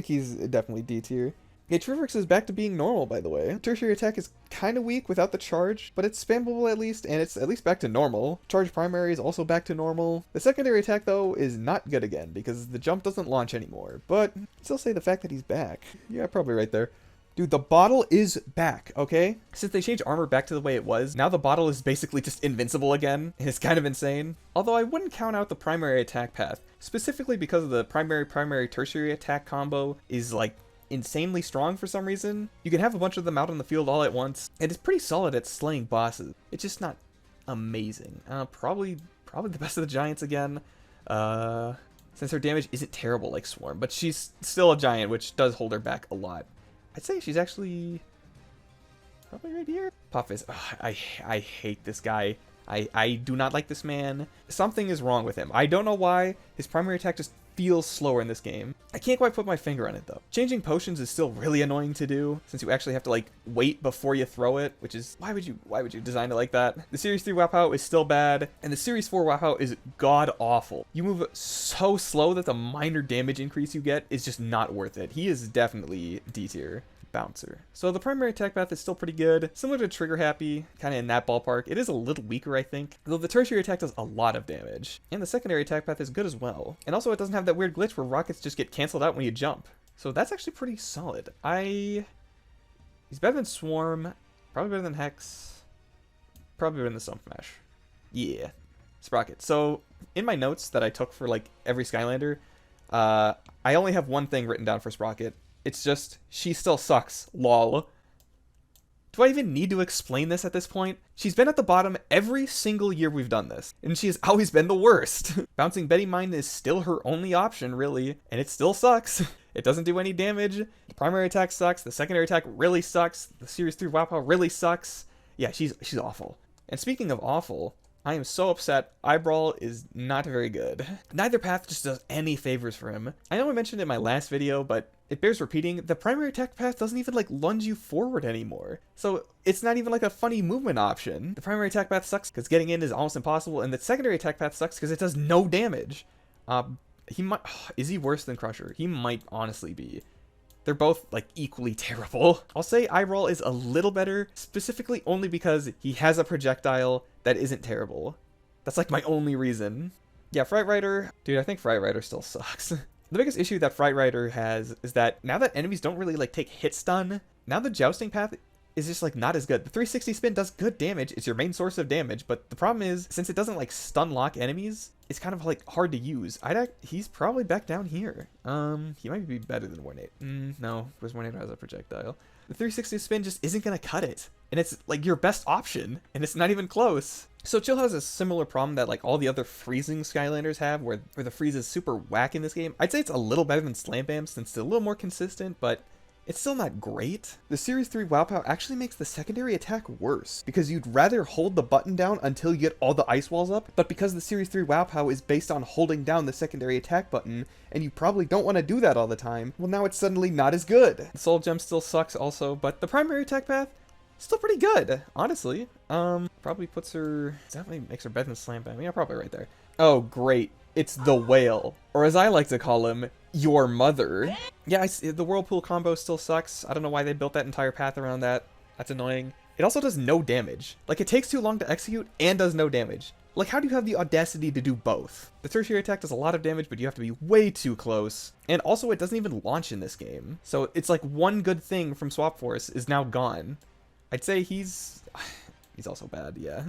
he's definitely D tier. Okay, Trivix is back to being normal, by the way. Tertiary attack is kind of weak without the charge, but it's spammable at least, and it's at least back to normal. Charge primary is also back to normal. The secondary attack, though, is not good again, because the jump doesn't launch anymore. But I'd still say the fact that he's back. Yeah, probably right there. Dude, the bottle is back, okay? Since they changed armor back to the way it was, now the bottle is basically just invincible again, and it's kind of insane. Although I wouldn't count out the primary attack path, specifically because of the primary tertiary attack combo is like insanely strong for some reason. You can have a bunch of them out on the field all at once, and it's pretty solid at slaying bosses. It's just not amazing. Probably the best of the giants again. Since her damage isn't terrible like Swarm, but she's still a giant, which does hold her back a lot. I'd say she's actually probably right here. Pop-Fizz. I hate this guy. I do not like this man. Something is wrong with him. I don't know why. His primary attack just feels slower in this game. I can't quite put my finger on it though. Changing potions is still really annoying to do since you actually have to like wait before you throw it, which is why would you design it like that? The Series 3 Wow Pow is still bad, and the Series 4 Wow Pow is god awful. You move so slow that the minor damage increase you get is just not worth it. He is definitely D tier. Bouncer. So the primary attack path is still pretty good, similar to Trigger Happy, kind of in that ballpark. It is a little weaker, I think, though the tertiary attack does a lot of damage, and the secondary attack path is good as well. And also it doesn't have that weird glitch where rockets just get canceled out when you jump. So that's actually pretty solid. He's better than Swarm, probably better than Hex, probably better than the Stump Smash. Yeah, Sprocket. So in my notes that I took for like every Skylander, I only have one thing written down for Sprocket. It's just, she still sucks, lol. Do I even need to explain this at this point? She's been at the bottom every single year we've done this, and she has always been the worst. Bouncing Betty Mine is still her only option, really, and it still sucks. It doesn't do any damage. The primary attack sucks. The secondary attack really sucks. The Series 3 Wow Pow really sucks. Yeah, she's awful. And speaking of awful, I am so upset. Eye-Brawl is not very good. Neither path just does any favors for him. I know I mentioned it in my last video, but it bears repeating. The primary attack path doesn't even like lunge you forward anymore. So it's not even like a funny movement option. The primary attack path sucks because getting in is almost impossible, and the secondary attack path sucks because it does no damage. He might, is he worse than Crusher? He might honestly be. They're both like equally terrible. I'll say Eye-Brawl is a little better, specifically only because he has a projectile that isn't terrible. That's like my only reason. Yeah, Fright Rider. Dude, I think Fright Rider still sucks. The biggest issue that Fright Rider has is that now that enemies don't really like take hit stun, now the jousting path is just like not as good. The 360 spin does good damage. It's your main source of damage, but the problem is since it doesn't like stun lock enemies, it's kind of like hard to use. He's probably back down here. He might be better than Warnado. No, because Warnado has a projectile. The 360 spin just isn't gonna cut it, and it's like your best option, and it's not even close. So Chill has a similar problem that like all the other freezing Skylanders have, where the freeze is super whack in this game. I'd say it's a little better than Slam Bam since it's a little more consistent, but it's still not great. The Series 3 Wow Pow actually makes the secondary attack worse, because you'd rather hold the button down until you get all the ice walls up, but because the Series 3 Wow Pow is based on holding down the secondary attack button, and you probably don't want to do that all the time, well now it's suddenly not as good. The Soul Gem still sucks also, but the primary attack path, still pretty good, honestly. Probably puts her, definitely makes her better than Slam Bam. Yeah, probably right there. Oh, great. It's the whale, or as I like to call him, your mother. Yeah, the Whirlpool combo still sucks. I don't know why they built that entire path around that. That's annoying. It also does no damage. Like, it takes too long to execute and does no damage. Like, how do you have the audacity to do both? The tertiary attack does a lot of damage, but you have to be way too close. And also, it doesn't even launch in this game. So it's like one good thing from Swap Force is now gone. I'd say he's also bad, yeah.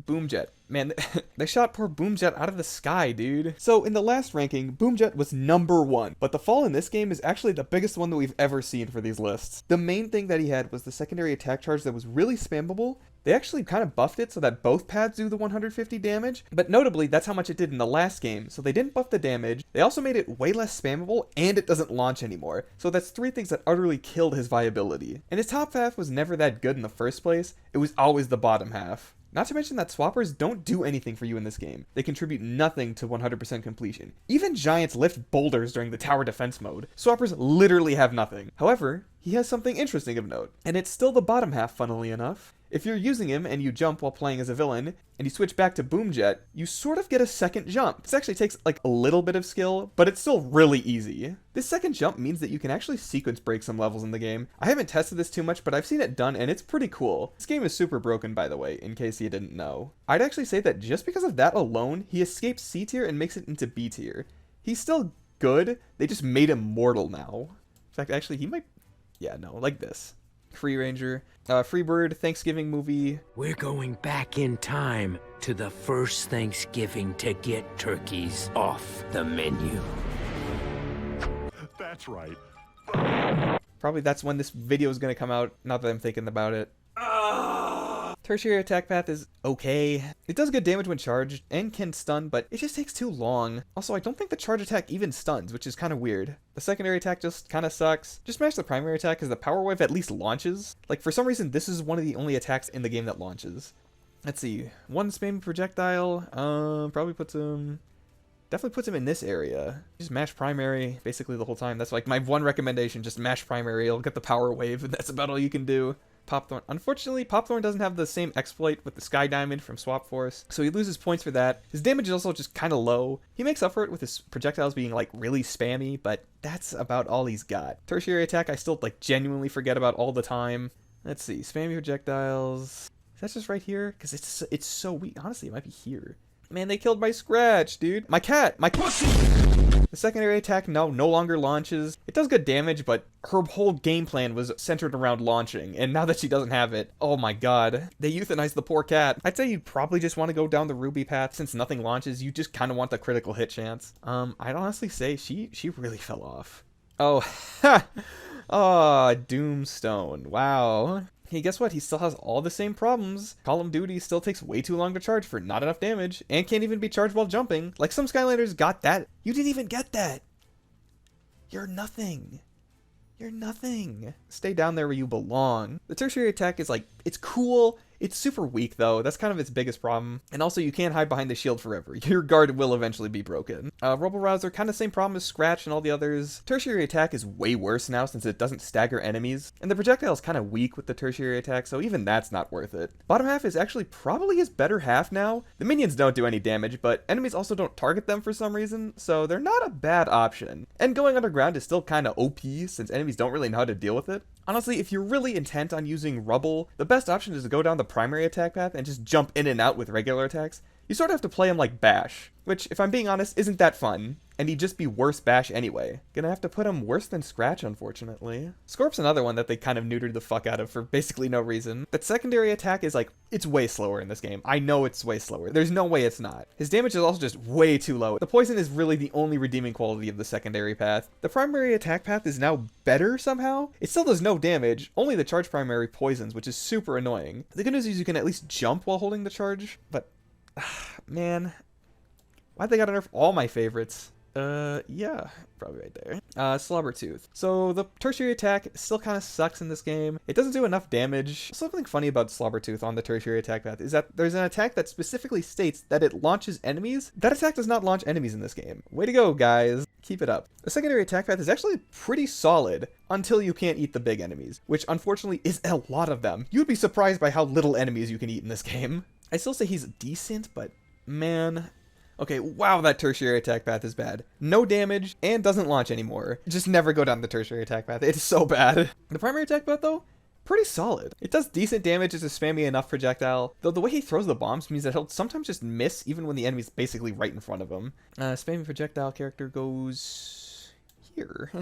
Boomjet. Man, they shot poor Boomjet out of the sky, dude. So in the last ranking, Boomjet was #1, but the fall in this game is actually the biggest one that we've ever seen for these lists. The main thing that he had was the secondary attack charge that was really spammable. They actually kind of buffed it so that both pads do the 150 damage, but notably, that's how much it did in the last game, so they didn't buff the damage, they also made it way less spammable, and it doesn't launch anymore, so that's 3 things that utterly killed his viability. And his top half was never that good in the first place, it was always the bottom half. Not to mention that swappers don't do anything for you in this game. They contribute nothing to 100% completion. Even giants lift boulders during the tower defense mode. Swappers literally have nothing. However, he has something interesting of note, and it's still the bottom half, funnily enough. If you're using him and you jump while playing as a villain, and you switch back to Boomjet, you sort of get a second jump. This actually takes like a little bit of skill, but it's still really easy. This second jump means that you can actually sequence break some levels in the game. I haven't tested this too much, but I've seen it done and it's pretty cool. This game is super broken, by the way, in case you didn't know. I'd actually say that just because of that alone, he escapes C tier and makes it into B tier. He's still good, they just made him mortal now. In fact, actually, he might, yeah, no, like this. Free Ranger, Freebird, Thanksgiving movie. We're going back in time to the first Thanksgiving to get turkeys off the menu. That's right. Probably that's when this video is going to come out, not that I'm thinking about it. Tertiary attack path is okay. It does good damage when charged and can stun, but it just takes too long. Also, I don't think the charge attack even stuns, which is kind of weird. The secondary attack just kind of sucks. Just smash the primary attack because the power wave at least launches. Like, for some reason, this is one of the only attacks in the game that launches. Let's see. One spam projectile. Probably puts him... Definitely puts him in this area. Just mash primary basically the whole time. That's like my one recommendation. Just mash primary. You'll get the power wave, and that's about all you can do. Popthorn. Unfortunately, Popthorn doesn't have the same exploit with the Sky Diamond from Swap Force, so he loses points for that. His damage is also just kind of low. He makes up for it with his projectiles being like really spammy, but that's about all he's got. Tertiary attack I still like genuinely forget about all the time. Let's see, spammy projectiles. Is that just right here? Because it's so weak. Honestly, it might be here. Man, they killed my Scratch, dude. My cat! My pussy! The secondary attack no longer launches. It does good damage, but her whole game plan was centered around launching, and now that she doesn't have it, oh my god. They euthanized the poor cat. I'd say you'd probably just want to go down the Ruby path. Since nothing launches, you just kind of want the critical hit chance. I'd honestly say she really fell off. Oh, ha! Oh, Doomstone. Wow. Hey, guess what? He still has all the same problems. Call of Duty still takes way too long to charge for not enough damage, and can't even be charged while jumping. Like, some Skylanders got that. You didn't even get that. You're nothing. You're nothing. Stay down there where you belong. The tertiary attack is like, it's cool. It's super weak though. That's kind of its biggest problem. And also you can't hide behind the shield forever. Your guard will eventually be broken. Rubble Rouser, kind of same problem as Scratch and all the others. Tertiary attack is way worse now since it doesn't stagger enemies. And the projectile is kind of weak with the tertiary attack, so even that's not worth it. Bottom half is actually probably his better half now. The minions don't do any damage, but enemies also don't target them for some reason, so they're not a bad option. And going underground is still kind of OP since enemies don't really know how to deal with it. Honestly, if you're really intent on using Rubble, the best option is to go down the primary attack path and just jump in and out with regular attacks. You sort of have to play him like Bash, which, if I'm being honest, isn't that fun. and he'd just be worse bash anyway. Gonna have to put him worse than Scratch, unfortunately. Scorp's another one that they kind of neutered the fuck out of for basically no reason. That secondary attack is like, it's way slower in this game. I know it's way slower. There's no way it's not. His damage is also just way too low. The poison is really the only redeeming quality of the secondary path. The primary attack path is now better somehow. It still does no damage, only the charge primary poisons, which is super annoying. The good news is you can at least jump while holding the charge, but man, why'd they gotta nerf all my favorites? Yeah, probably right there. Slobbertooth. So the tertiary attack still kind of sucks in this game. It doesn't do enough damage. Something funny about Slobbertooth on the tertiary attack path is that there's an attack that specifically states that it launches enemies. That attack does not launch enemies in this game. Way to go, guys. Keep it up. The secondary attack path is actually pretty solid until you can't eat the big enemies, which unfortunately is a lot of them. You'd be surprised by how little enemies you can eat in this game. I still say he's decent, but man... Okay, wow, that tertiary attack path is bad. No damage, and doesn't launch anymore. Just never go down the tertiary attack path. It's so bad. The primary attack path, though, pretty solid. It does decent damage. It's a spammy enough projectile, though the way he throws the bombs means that he'll sometimes just miss even when the enemy's basically right in front of him. Spammy projectile character goes here.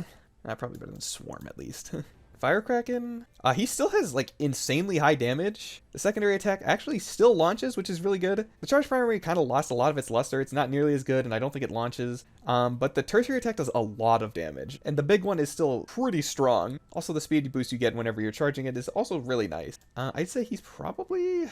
Probably better than Swarm, at least. Firecracken, he still has like insanely high damage. The secondary attack actually still launches, which is really good. The charge primary kind of lost a lot of its luster. It's not nearly as good, and I don't think it launches. But the tertiary attack does a lot of damage, and the big one is still pretty strong. Also, the speed boost you get whenever you're charging it is also really nice. I'd say he's probably...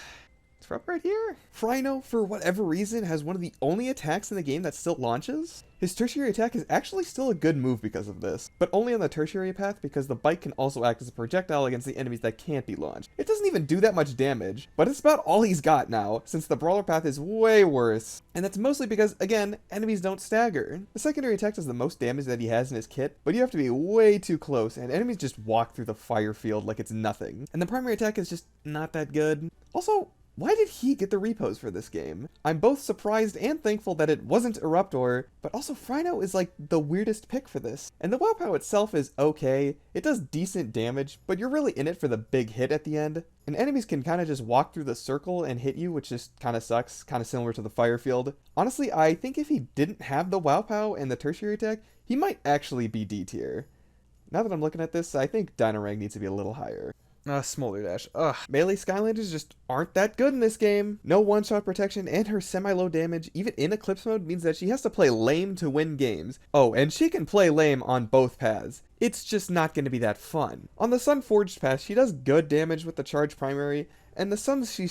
It's up right here. Frino, for whatever reason, has one of the only attacks in the game that still launches. His tertiary attack is actually still a good move because of this, but only on the tertiary path because the bite can also act as a projectile against the enemies that can't be launched. It doesn't even do that much damage, but it's about all he's got now, since the brawler path is way worse. And that's mostly because, again, enemies don't stagger. The secondary attack does the most damage that he has in his kit, but you have to be way too close, and enemies just walk through the fire field like it's nothing. And the primary attack is just not that good. Also, why did he get the repos for this game? I'm both surprised and thankful that it wasn't Eruptor, but also Frino is like the weirdest pick for this. And the Wow itself is okay, it does decent damage, but you're really in it for the big hit at the end. And enemies can kind of just walk through the circle and hit you, which just kind of sucks, kind of similar to the fire field. Honestly, I think if he didn't have the Wow and the tertiary attack, he might actually be D tier. Now that I'm looking at this, I think Dino Rang needs to be a little higher. Smolder Dash. Ugh. Melee Skylanders just aren't that good in this game. No one-shot protection and her semi-low damage, even in Eclipse mode, means that she has to play lame to win games. Oh, and she can play lame on both paths. It's just not going to be that fun. On the Sun Forged path, she does good damage with the charge primary, and the suns she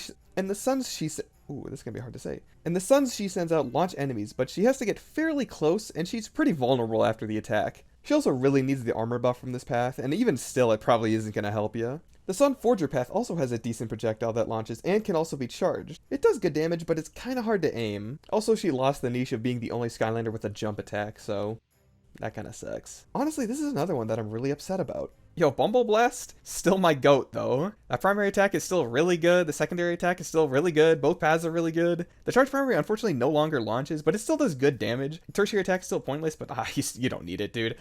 ooh, this is gonna be hard to say. And the suns she sends out launch enemies, but she has to get fairly close, and she's pretty vulnerable after the attack. She also really needs the armor buff from this path, and even still, it probably isn't gonna help you. The Sun Forger path also has a decent projectile that launches and can also be charged. It does good damage, but it's kinda hard to aim. Also, she lost the niche of being the only Skylander with a jump attack, so that kinda sucks. Honestly, this is another one that I'm really upset about. Yo, Bumble Blast, still my goat though. That primary attack is still really good, the secondary attack is still really good, both paths are really good. The charge primary unfortunately no longer launches, but it still does good damage. The tertiary attack is still pointless, but you don't need it, dude.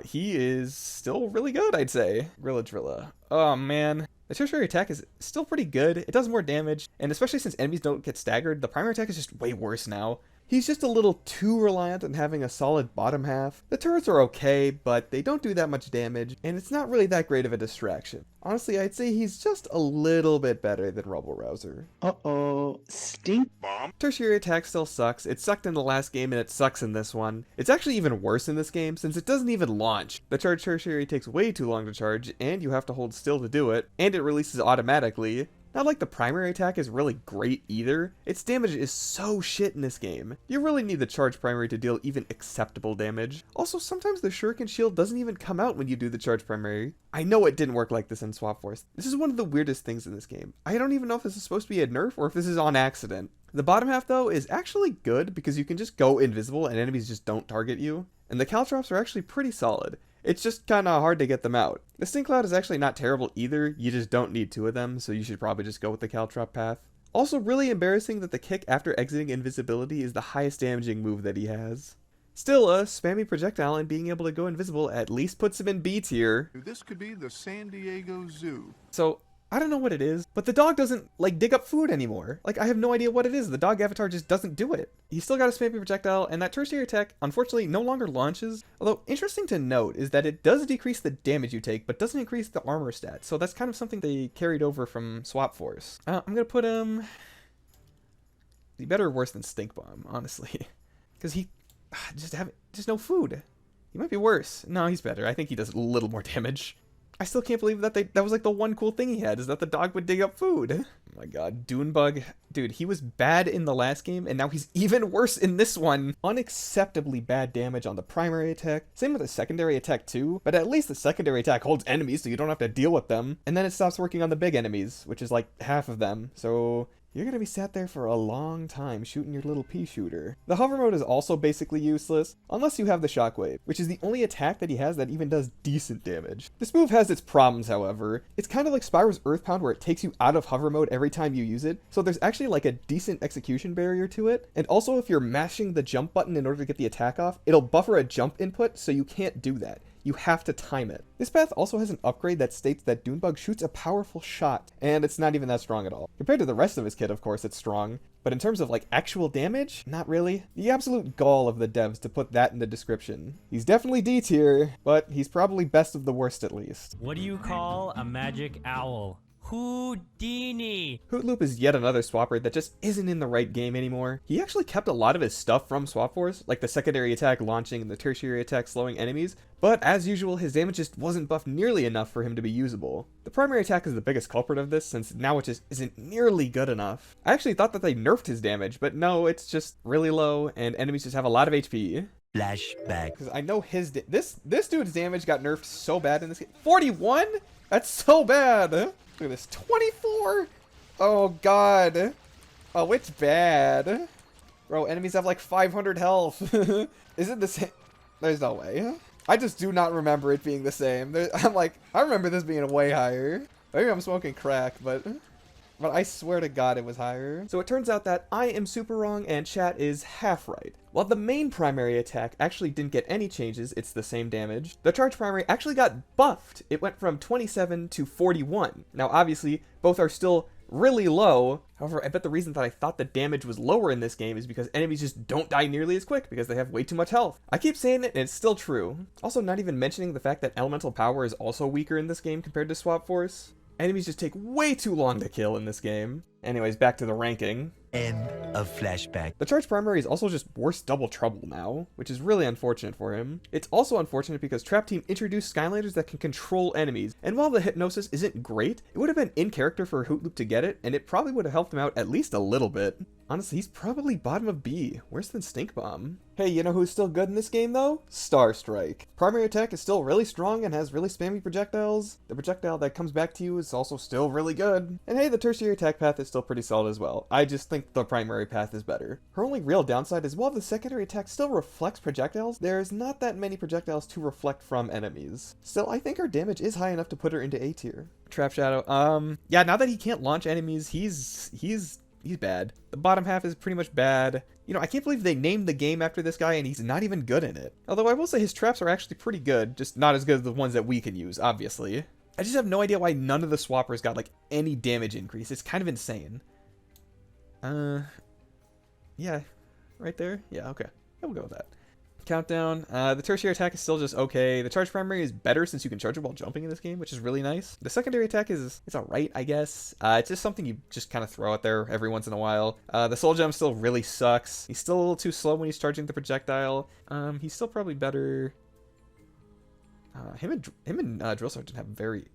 He is still really good, I'd say. Grilla Drilla. Oh man. The tertiary attack is still pretty good. It does more damage, and especially since enemies don't get staggered, the primary attack is just way worse now. He's just a little too reliant on having a solid bottom half. The turrets are okay, but they don't do that much damage, and it's not really that great of a distraction. Honestly, I'd say he's just a little bit better than Rubble Rouser. Uh-oh, stink bomb. Tertiary attack still sucks. It sucked in the last game, and it sucks in this one. It's actually even worse in this game, since it doesn't even launch. The charge tertiary takes way too long to charge, and you have to hold still to do it, and it releases automatically. Not like the primary attack is really great either. Its damage is so shit in this game. You really need the charge primary to deal even acceptable damage. Also, sometimes the shuriken shield doesn't even come out when you do the charge primary. I know it didn't work like this in Swap Force. This is one of the weirdest things in this game. I don't even know if this is supposed to be a nerf or if this is on accident. The bottom half though is actually good because you can just go invisible and enemies just don't target you. And the Caltrops are actually pretty solid. It's just kinda hard to get them out. The Stink Cloud is actually not terrible either, you just don't need two of them, so you should probably just go with the Caltrop path. Also really embarrassing that the kick after exiting invisibility is the highest damaging move that he has. Still, a spammy projectile and being able to go invisible at least puts him in B tier. This could be the San Diego Zoo. So, I don't know what it is, but the dog doesn't, like, dig up food anymore. Like, I have no idea what it is. The dog avatar just doesn't do it. He's still got a spamming projectile, and that tertiary attack, unfortunately, no longer launches. Although, interesting to note is that it does decrease the damage you take, but doesn't increase the armor stat. So that's kind of something they carried over from Swap Force. I'm gonna put him... He better or worse than Stink Bomb, honestly. Because he... just no food. He might be worse. No, he's better. I think he does a little more damage. I still can't believe that that was like the one cool thing he had, is that the dog would dig up food. Oh my god, Dune Bug. Dude, he was bad in the last game, and now he's even worse in this one. Unacceptably bad damage on the primary attack. Same with the secondary attack too, but at least the secondary attack holds enemies so you don't have to deal with them. And then it stops working on the big enemies, which is like half of them. So... you're gonna be sat there for a long time shooting your little pea shooter. The hover mode is also basically useless, unless you have the shockwave, which is the only attack that he has that even does decent damage. This move has its problems, however. It's kind of like Spyro's Earth Pound, where it takes you out of hover mode every time you use it, so there's actually like a decent execution barrier to it. And also, if you're mashing the jump button in order to get the attack off, it'll buffer a jump input, so you can't do that. You have to time it. This path also has an upgrade that states that Dune Bug shoots a powerful shot, and it's not even that strong at all. Compared to the rest of his kit, of course, it's strong, but in terms of like actual damage, not really. The absolute gall of the devs to put that in the description. He's definitely D tier, but he's probably best of the worst at least. What do you call a magic owl? Houdini! Hoot Loop is yet another swapper that just isn't in the right game anymore. He actually kept a lot of his stuff from Swap Force, like the secondary attack launching and the tertiary attack slowing enemies, but as usual, his damage just wasn't buffed nearly enough for him to be usable. The primary attack is the biggest culprit of this, since now it just isn't nearly good enough. I actually thought that they nerfed his damage, but no, it's just really low, and enemies just have a lot of HP. Flashback. Because I know this dude's damage got nerfed so bad in this game. 41? That's so bad! Look at this, 24? Oh god. Oh, it's bad. Bro, enemies have like 500 health. Is it the same? There's no way. I just do not remember it being the same. I'm like, I remember this being way higher. Maybe I'm smoking crack, but I swear to god it was higher. So it turns out that I am super wrong and chat is half right. While the main primary attack actually didn't get any changes, it's the same damage, the charge primary actually got buffed. It went from 27 to 41. Now obviously, both are still really low. However, I bet the reason that I thought the damage was lower in this game is because enemies just don't die nearly as quick because they have way too much health. I keep saying it and it's still true. Also, not even mentioning the fact that elemental power is also weaker in this game compared to Swap Force. Enemies just take way too long to kill in this game. Anyways, back to the ranking. End of flashback. The charge primary is also just worse double trouble now, which is really unfortunate for him. It's also unfortunate because Trap Team introduced Skylanders that can control enemies, and while the hypnosis isn't great, it would have been in character for Hoot Loop to get it, and it probably would have helped him out at least a little bit. Honestly, he's probably bottom of B, worse than Stink Bomb. Hey, you know who's still good in this game though? Star Strike. Primary attack is still really strong and has really spammy projectiles. The projectile that comes back to you is also still really good. And hey, the tertiary attack path is still pretty solid as well. I just think the primary path is better. Her only real downside is while the secondary attack still reflects projectiles, there's not that many projectiles to reflect from enemies. Still, I think her damage is high enough to put her into A tier. Trap Shadow, yeah, now that he can't launch enemies, he's bad. The bottom half is pretty much bad. You know, I can't believe they named the game after this guy and he's not even good in it. Although I will say his traps are actually pretty good, just not as good as the ones that we can use, obviously. I just have no idea why none of the swappers got like any damage increase. It's kind of insane. Yeah, right there. Yeah, okay. Yeah, we'll go with that. Countdown. The tertiary attack is still just okay. The charge primary is better since you can charge it while jumping in this game, which is really nice. The secondary attack it's alright, I guess. It's just something you just kind of throw out there every once in a while. The soul gem still really sucks. He's still a little too slow when he's charging the projectile. He's still probably better. Him and Drill Sergeant are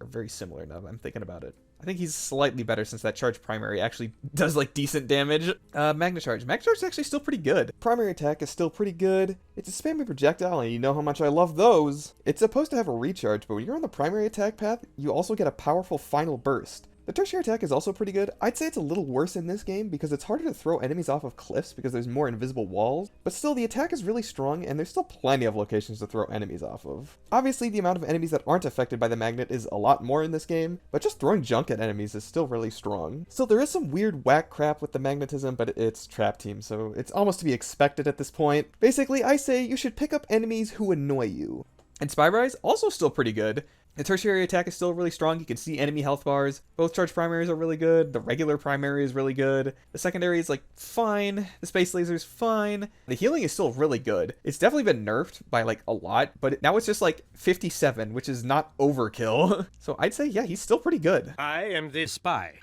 very similar now that I'm thinking about it. I think he's slightly better since that charge primary actually does like decent damage. Magna Charge. Magna Charge is actually still pretty good. Primary attack is still pretty good. It's a spammy projectile and you know how much I love those. It's supposed to have a recharge, but when you're on the primary attack path, you also get a powerful final burst. The tertiary attack is also pretty good. I'd say it's a little worse in this game because it's harder to throw enemies off of cliffs because there's more invisible walls, but still the attack is really strong and there's still plenty of locations to throw enemies off of. Obviously the amount of enemies that aren't affected by the magnet is a lot more in this game, but just throwing junk at enemies is still really strong. Still, there is some weird whack crap with the magnetism, but it's Trap Team, so it's almost to be expected at this point. Basically, I say you should pick up enemies who annoy you. And Spyro is also still pretty good. The tertiary attack is still really strong. You can see enemy health bars. Both charge primaries are really good. The regular primary is really good. The secondary is like fine. The space laser is fine. The healing is still really good. It's definitely been nerfed by like a lot, but now it's just like 57, which is not overkill. So I'd say, yeah, he's still pretty good. I am the spy.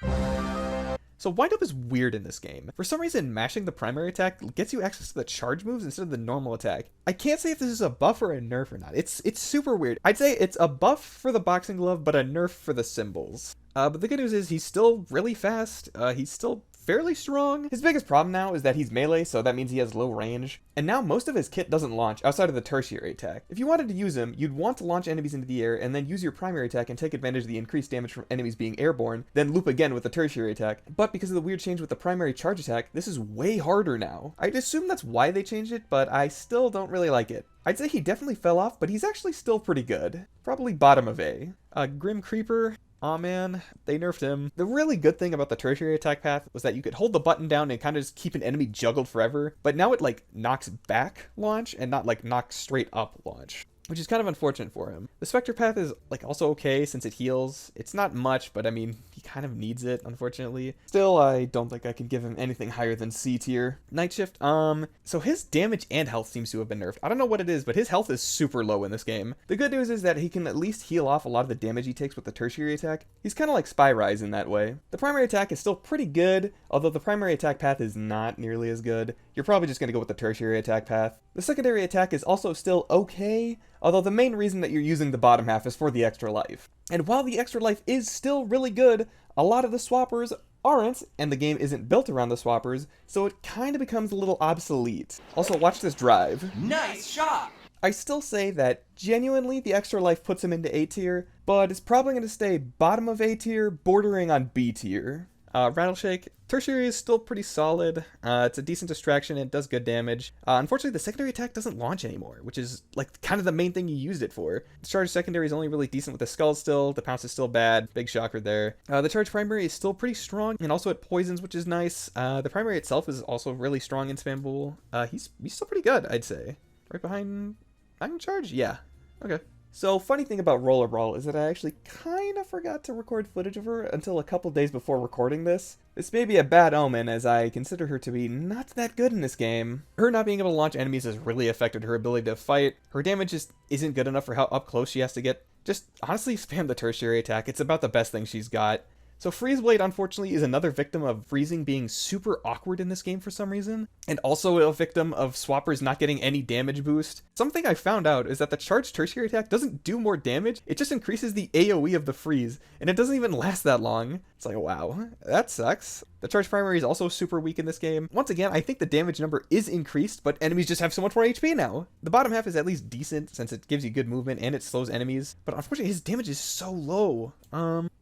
So Wind-Up is weird in this game. For some reason, mashing the primary attack gets you access to the charge moves instead of the normal attack. I can't say if this is a buff or a nerf or not. It's super weird. I'd say it's a buff for the boxing glove, but a nerf for the symbols. But the good news is he's still really fast. He's still fairly strong. His biggest problem now is that he's melee, so that means he has low range. And now most of his kit doesn't launch outside of the tertiary attack. If you wanted to use him, you'd want to launch enemies into the air and then use your primary attack and take advantage of the increased damage from enemies being airborne, then loop again with the tertiary attack. But because of the weird change with the primary charge attack, this is way harder now. I'd assume that's why they changed it, but I still don't really like it. I'd say he definitely fell off, but he's actually still pretty good. Probably bottom of A. Grim Creeper. Aw man, they nerfed him. The really good thing about the tertiary attack path was that you could hold the button down and kind of just keep an enemy juggled forever, but now it like knocks back launch and not like knocks straight up launch, which is kind of unfortunate for him. The Spectre path is like also okay since it heals. It's not much, but I mean, he kind of needs it, unfortunately. Still, I don't think I can give him anything higher than C tier. Night Shift, so his damage and health seems to have been nerfed. I don't know what it is, but his health is super low in this game. The good news is that he can at least heal off a lot of the damage he takes with the tertiary attack. He's kind of like Spyro in that way. The primary attack is still pretty good, although the primary attack path is not nearly as good. You're probably just going to go with the tertiary attack path. The secondary attack is also still okay, although the main reason that you're using the bottom half is for the extra life. And while the extra life is still really good, a lot of the swappers aren't, and the game isn't built around the swappers, so it kind of becomes a little obsolete. Also, watch this drive. Nice shot! I still say that genuinely the extra life puts him into A tier, but it's probably going to stay bottom of A tier, bordering on B tier. Rattleshake, tertiary is still pretty solid. It's a decent distraction, it does good damage. Unfortunately, the secondary attack doesn't launch anymore, which is like kind of the main thing you used it for. The charge secondary is only really decent with the skull still, the pounce is still bad, big shocker there. The charge primary is still pretty strong, and also it poisons, which is nice. The primary itself is also really strong and spammable. He's still pretty good, I'd say. Right behind Magna Charge? Yeah. Okay. So, funny thing about Roller Brawl is that I actually kind of forgot to record footage of her until a couple days before recording this. This may be a bad omen, as I consider her to be not that good in this game. Her not being able to launch enemies has really affected her ability to fight. Her damage just isn't good enough for how up close she has to get. Just honestly spam the tertiary attack, it's about the best thing she's got. So Freeze Blade, unfortunately, is another victim of freezing being super awkward in this game for some reason, and also a victim of swappers not getting any damage boost. Something I found out is that the charged tertiary attack doesn't do more damage, it just increases the AoE of the freeze, and it doesn't even last that long. It's like, wow, that sucks. The charge primary is also super weak in this game. Once again, I think the damage number is increased, but enemies just have so much more HP now. The bottom half is at least decent, since it gives you good movement and it slows enemies, but unfortunately his damage is so low.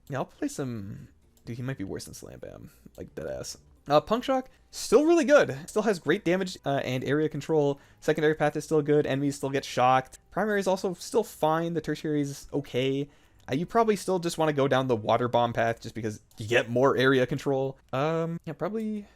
Yeah, I'll play some... Dude, he might be worse than Slam Bam, like deadass. Punk Shock, still really good. Still has great damage and area control. Secondary path is still good. Enemies still get shocked. Primary is also still fine. The tertiary is okay. You probably still just want to go down the water bomb path just because you get more area control. Yeah, probably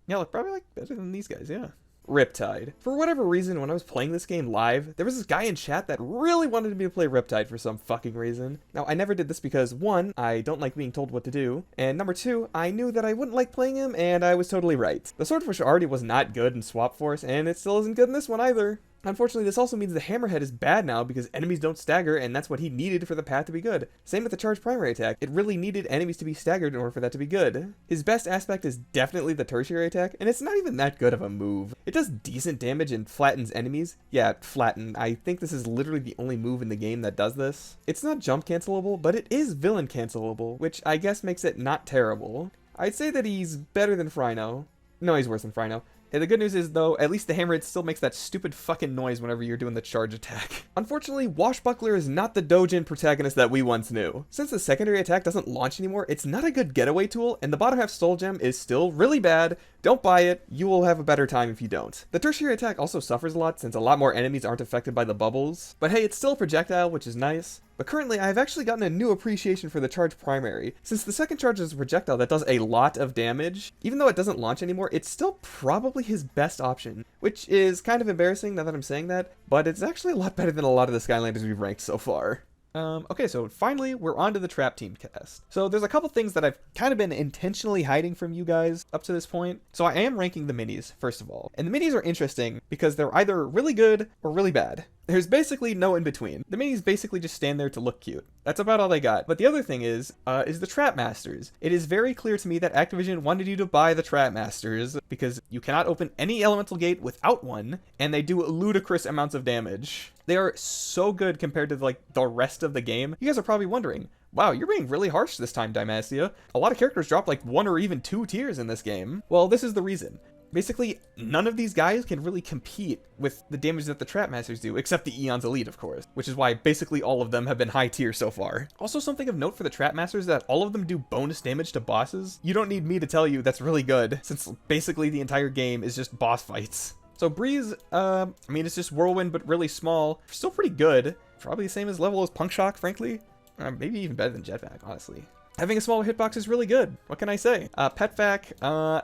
like better than these guys, yeah. Riptide. For whatever reason, when I was playing this game live, there was this guy in chat that really wanted me to play Riptide for some fucking reason. Now, I never did this because, one, I don't like being told what to do, and number two, I knew that I wouldn't like playing him, and I was totally right. The Swordfish already was not good in Swap Force, and it still isn't good in this one either. Unfortunately, this also means the Hammerhead is bad now because enemies don't stagger, and that's what he needed for the path to be good. Same with the charge primary attack. It really needed enemies to be staggered in order for that to be good. His best aspect is definitely the tertiary attack, and it's not even that good of a move. It does decent damage and flattens enemies. Yeah, flatten. I think this is literally the only move in the game that does this. It's not jump cancelable, but it is villain cancelable, which I guess makes it not terrible. I'd say that he's better than Frino. No, he's worse than Frino. Hey, the good news is, though, at least the Hammerhead still makes that stupid fucking noise whenever you're doing the charge attack. Unfortunately, Washbuckler is not the Dojin protagonist that we once knew. Since the secondary attack doesn't launch anymore, it's not a good getaway tool, and the bottom half Soul Gem is still really bad, Don't buy it, you will have a better time if you don't. The tertiary attack also suffers a lot since a lot more enemies aren't affected by the bubbles, but hey, it's still a projectile, which is nice. But currently, I've actually gotten a new appreciation for the charge primary. Since the second charge is a projectile that does a lot of damage, even though it doesn't launch anymore, it's still probably his best option, which is kind of embarrassing now that I'm saying that, but it's actually a lot better than a lot of the Skylanders we've ranked so far. Okay, so finally, we're on to the Trap Team cast. So there's a couple things that I've kind of been intentionally hiding from you guys up to this point. So I am ranking the minis, first of all. And the minis are interesting because they're either really good or really bad. There's basically no in between. The minis basically just stand there to look cute. That's about all they got. But the other thing is the Trap Masters. It is very clear to me that Activision wanted you to buy the Trap Masters because you cannot open any elemental gate without one, and they do ludicrous amounts of damage. They are so good compared to like the rest of the game. You guys are probably wondering, wow, you're being really harsh this time, Dimastia. A lot of characters drop like 1 or even 2 tiers in this game. Well, this is the reason. Basically, none of these guys can really compete with the damage that the Trap Masters do, except the Eon's Elite, of course, which is why basically all of them have been high tier so far. Also, something of note for the Trap Masters is that all of them do bonus damage to bosses. You don't need me to tell you that's really good, since basically the entire game is just boss fights. So Breeze, I mean, it's just Whirlwind, but really small. Still pretty good. Probably the same as level as Punk Shock, frankly. Maybe even better than Jet-Vac, honestly. Having a smaller hitbox is really good. What can I say? Pet-Vac,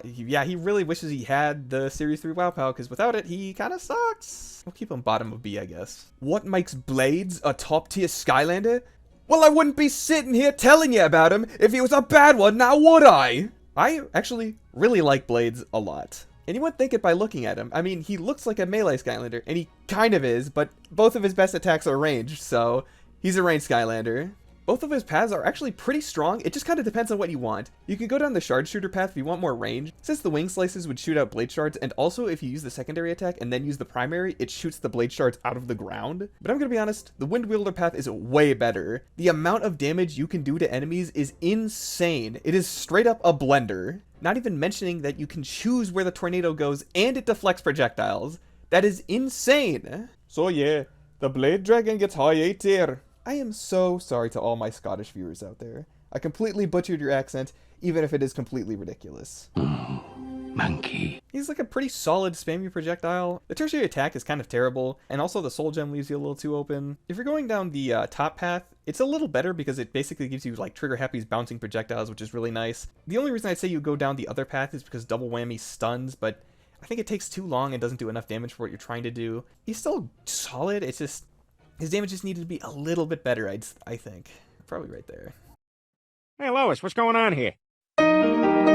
yeah, he really wishes he had the Series 3 Wow Pow, because without it, he kind of sucks. We'll keep him bottom of B, I guess. What makes Blades a top-tier Skylander? Well, I wouldn't be sitting here telling you about him if he was a bad one, now would I? I actually really like Blades a lot. And you wouldn't think it by looking at him. I mean, he looks like a melee Skylander, and he kind of is, but both of his best attacks are ranged, so he's a ranged Skylander. Both of his paths are actually pretty strong. It just kind of depends on what you want. You can go down the shard shooter path if you want more range, since the wing slices would shoot out blade shards, and also if you use the secondary attack and then use the primary, it shoots the blade shards out of the ground. But I'm gonna be honest, the wind wielder path is way better. The amount of damage you can do to enemies is insane. It is straight up a blender. Not even mentioning that you can choose where the tornado goes and it deflects projectiles. That is insane. So yeah, the Blade Dragon gets high A tier. I am so sorry to all my Scottish viewers out there. I completely butchered your accent, even if it is completely ridiculous. Monkey. He's like a pretty solid spammy projectile. The tertiary attack is kind of terrible, and also the soul gem leaves you a little too open. If you're going down the top path, it's a little better because it basically gives you like Trigger Happy's bouncing projectiles, which is really nice. The only reason I'd say you go down the other path is because double whammy stuns, but I think it takes too long and doesn't do enough damage for what you're trying to do. He's still solid, it's just his damage just needed to be a little bit better, I think. Probably right there. Hey, Lois, what's going on here?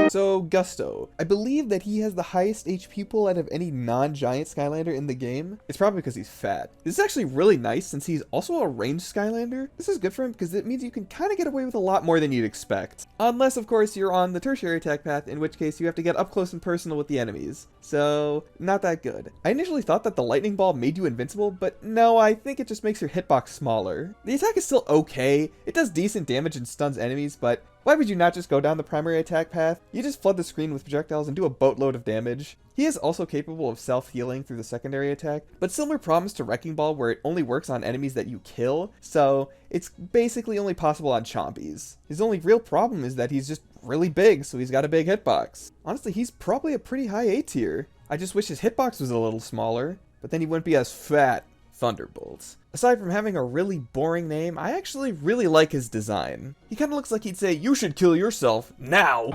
So, Gusto. I believe that he has the highest HP pool out of any non-giant Skylander in the game. It's probably because he's fat. This is actually really nice since he's also a ranged Skylander. This is good for him because it means you can kind of get away with a lot more than you'd expect. Unless, of course, you're on the tertiary attack path, in which case you have to get up close and personal with the enemies. So, not that good. I initially thought that the lightning ball made you invincible, but no, I think it just makes your hitbox smaller. The attack is still okay. It does decent damage and stuns enemies, but why would you not just go down the primary attack path? You just flood the screen with projectiles and do a boatload of damage. He is also capable of self-healing through the secondary attack, but similar problems to Wrecking Ball where it only works on enemies that you kill, so it's basically only possible on chompies. His only real problem is that he's just really big, so he's got a big hitbox. Honestly, he's probably a pretty high A tier. I just wish his hitbox was a little smaller, but then he wouldn't be as fat. Thunderbolts. Aside from having a really boring name, I actually really like his design. He kind of looks like he'd say, "You should kill yourself, now!"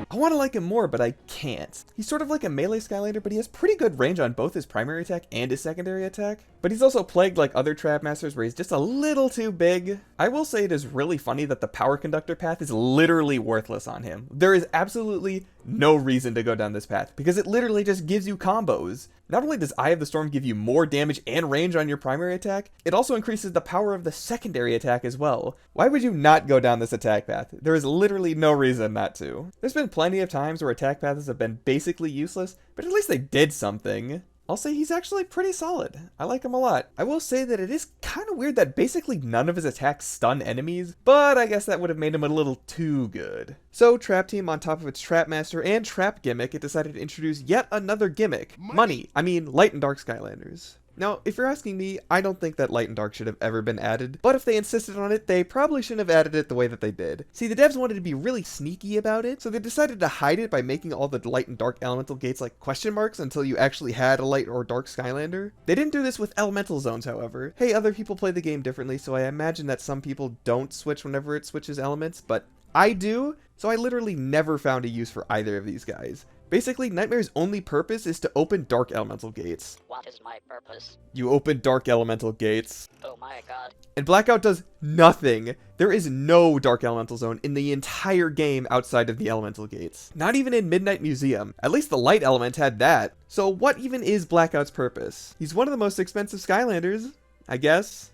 I want to like him more, but I can't. He's sort of like a melee Skylander, but he has pretty good range on both his primary attack and his secondary attack. But he's also plagued like other Trap Masters where he's just a little too big. I will say it is really funny that the Power Conductor path is literally worthless on him. There is absolutely no reason to go down this path, because it literally just gives you combos. Not only does Eye of the Storm give you more damage and range on your primary attack, it also increases the power of the secondary attack as well. Why would you not go down this attack path? There is literally no reason not to. There's been plenty of times where attack paths have been basically useless, but at least they did something. I'll say he's actually pretty solid. I like him a lot. I will say that it is kind of weird that basically none of his attacks stun enemies, but I guess that would have made him a little too good. So Trap Team, on top of its Trap Master and Trap gimmick, it decided to introduce yet another gimmick. Money. I mean, Light and Dark Skylanders. Now, if you're asking me, I don't think that Light and Dark should have ever been added, but if they insisted on it, they probably shouldn't have added it the way that they did. See, the devs wanted to be really sneaky about it, so they decided to hide it by making all the Light and Dark elemental gates like question marks until you actually had a Light or Dark Skylander. They didn't do this with elemental zones, however. Hey, other people play the game differently, so I imagine that some people don't switch whenever it switches elements, but I do, so I literally never found a use for either of these guys. Basically, Nightmare's only purpose is to open dark elemental gates. What is my purpose? You open dark elemental gates. Oh my god. And Blackout does nothing. There is no dark elemental zone in the entire game outside of the elemental gates. Not even in Midnight Museum. At least the light element had that. So what even is Blackout's purpose? He's one of the most expensive Skylanders, I guess.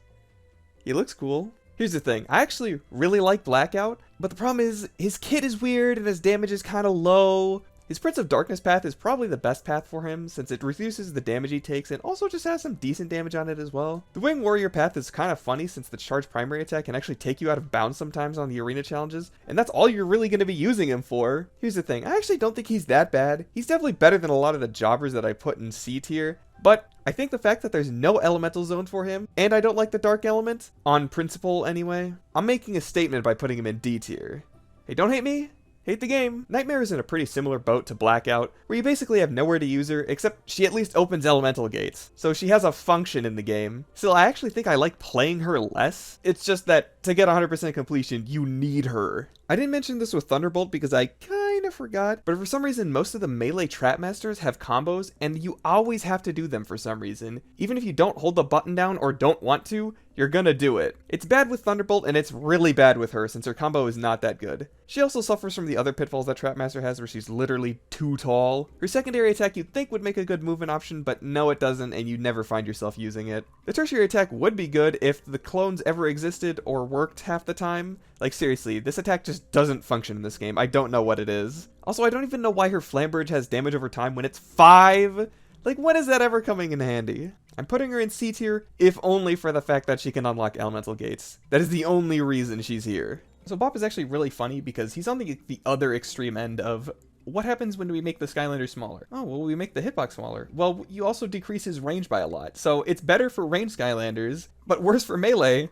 He looks cool. Here's the thing, I actually really like Blackout, but the problem is his kit is weird and his damage is kind of low. His Prince of Darkness path is probably the best path for him, since it reduces the damage he takes and also just has some decent damage on it as well. The Wing Warrior path is kind of funny since the charge primary attack can actually take you out of bounds sometimes on the arena challenges, and that's all you're really going to be using him for. Here's the thing, I actually don't think he's that bad. He's definitely better than a lot of the jobbers that I put in C tier, but I think the fact that there's no elemental zone for him, and I don't like the dark element, on principle anyway, I'm making a statement by putting him in D tier. Hey, don't hate me. Hate the game. Nightmare is in a pretty similar boat to Blackout, where you basically have nowhere to use her, except she at least opens elemental gates, so she has a function in the game. Still, I actually think I like playing her less. It's just that to get 100% completion, you need her. I didn't mention this with Thunderbolt because I kind of forgot, but for some reason most of the melee trap masters have combos, and you always have to do them for some reason. Even if you don't hold the button down or don't want to, you're gonna do it. It's bad with Thunderbolt, and it's really bad with her since her combo is not that good. She also suffers from the other pitfalls that Trapmaster has, where she's literally too tall. Her secondary attack you'd think would make a good movement option, but no it doesn't, and you never find yourself using it. The tertiary attack would be good if the clones ever existed or worked half the time. Like seriously, this attack just doesn't function in this game. I don't know what it is. Also, I don't even know why her Flamberge has damage over time when it's 5. Like, when is that ever coming in handy? I'm putting her in C tier, if only for the fact that she can unlock elemental gates. That is the only reason she's here. So Bop is actually really funny because he's on the other extreme end of what happens when we make the Skylander smaller? Oh, well, we make the hitbox smaller. Well, you also decrease his range by a lot. So it's better for ranged Skylanders, but worse for melee.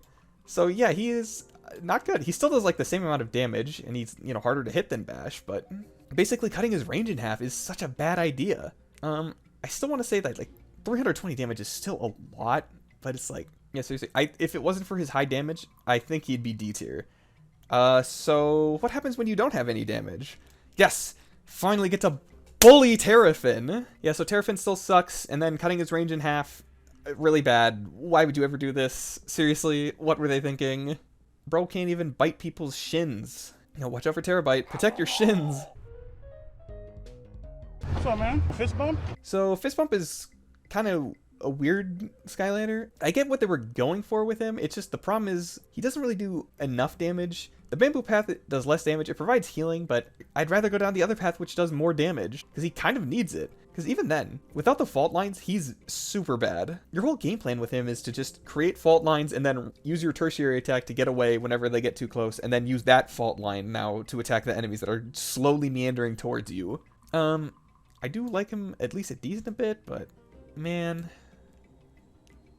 So yeah, he is not good. He still does like the same amount of damage, and he's, you know, harder to hit than Bash, but basically cutting his range in half is such a bad idea. I still want to say that like 320 damage is still a lot, but it's like, yeah, seriously, if it wasn't for his high damage, I think he'd be D tier. So what happens when you don't have any damage? Yes, finally get to bully Terrafin. Yeah, so Terrafin still sucks, and then cutting his range in half, really bad. Why would you ever do this? Seriously, what were they thinking? Bro can't even bite people's shins. You know, watch out for Terrabite. Protect your shins. What's up, man? Fist bump? So Fist Bump is kind of a weird Skylander. I get what they were going for with him. It's just the problem is he doesn't really do enough damage. The bamboo path does less damage. It provides healing, but I'd rather go down the other path which does more damage because he kind of needs it. Because even then, without the fault lines, he's super bad. Your whole game plan with him is to just create fault lines and then use your tertiary attack to get away whenever they get too close, and then use that fault line now to attack the enemies that are slowly meandering towards you. I do like him at least a decent bit, but man,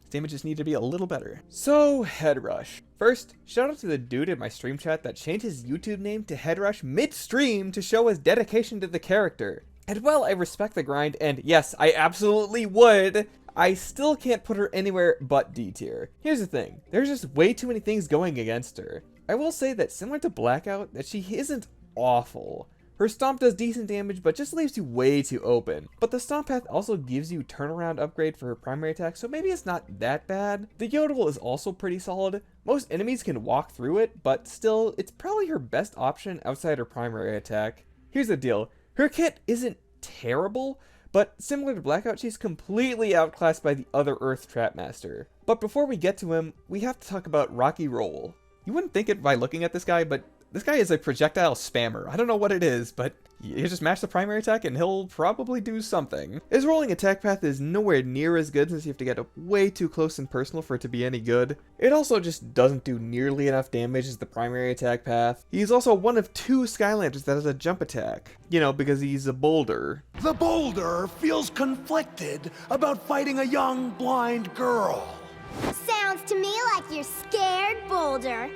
his damages need to be a little better. So, Head Rush. First, shout out to the dude in my stream chat that changed his YouTube name to Head Rush mid-stream to show his dedication to the character. And while I respect the grind, and yes, I absolutely would, I still can't put her anywhere but D tier. Here's the thing, there's just way too many things going against her. I will say that similar to Blackout, that she isn't awful. Her Stomp does decent damage, but just leaves you way too open. But the Stomp path also gives you turnaround upgrade for her primary attack, so maybe it's not that bad. The Yodel is also pretty solid. Most enemies can walk through it, but still, it's probably her best option outside her primary attack. Here's the deal, her kit isn't terrible, but similar to Blackout, she's completely outclassed by the other Earth Trapmaster. But before we get to him, we have to talk about Rocky Roll. You wouldn't think it by looking at this guy, but This guy is a projectile spammer. I don't know what it is, but you just match the primary attack and he'll probably do something. His rolling attack path is nowhere near as good since you have to get up way too close and personal for it to be any good. It also just doesn't do nearly enough damage as the primary attack path. He's also one of 2 Skylanders that has a jump attack. You know, because he's a boulder. The boulder feels conflicted about fighting a young blind girl. Sounds to me like you're scared, Boulder.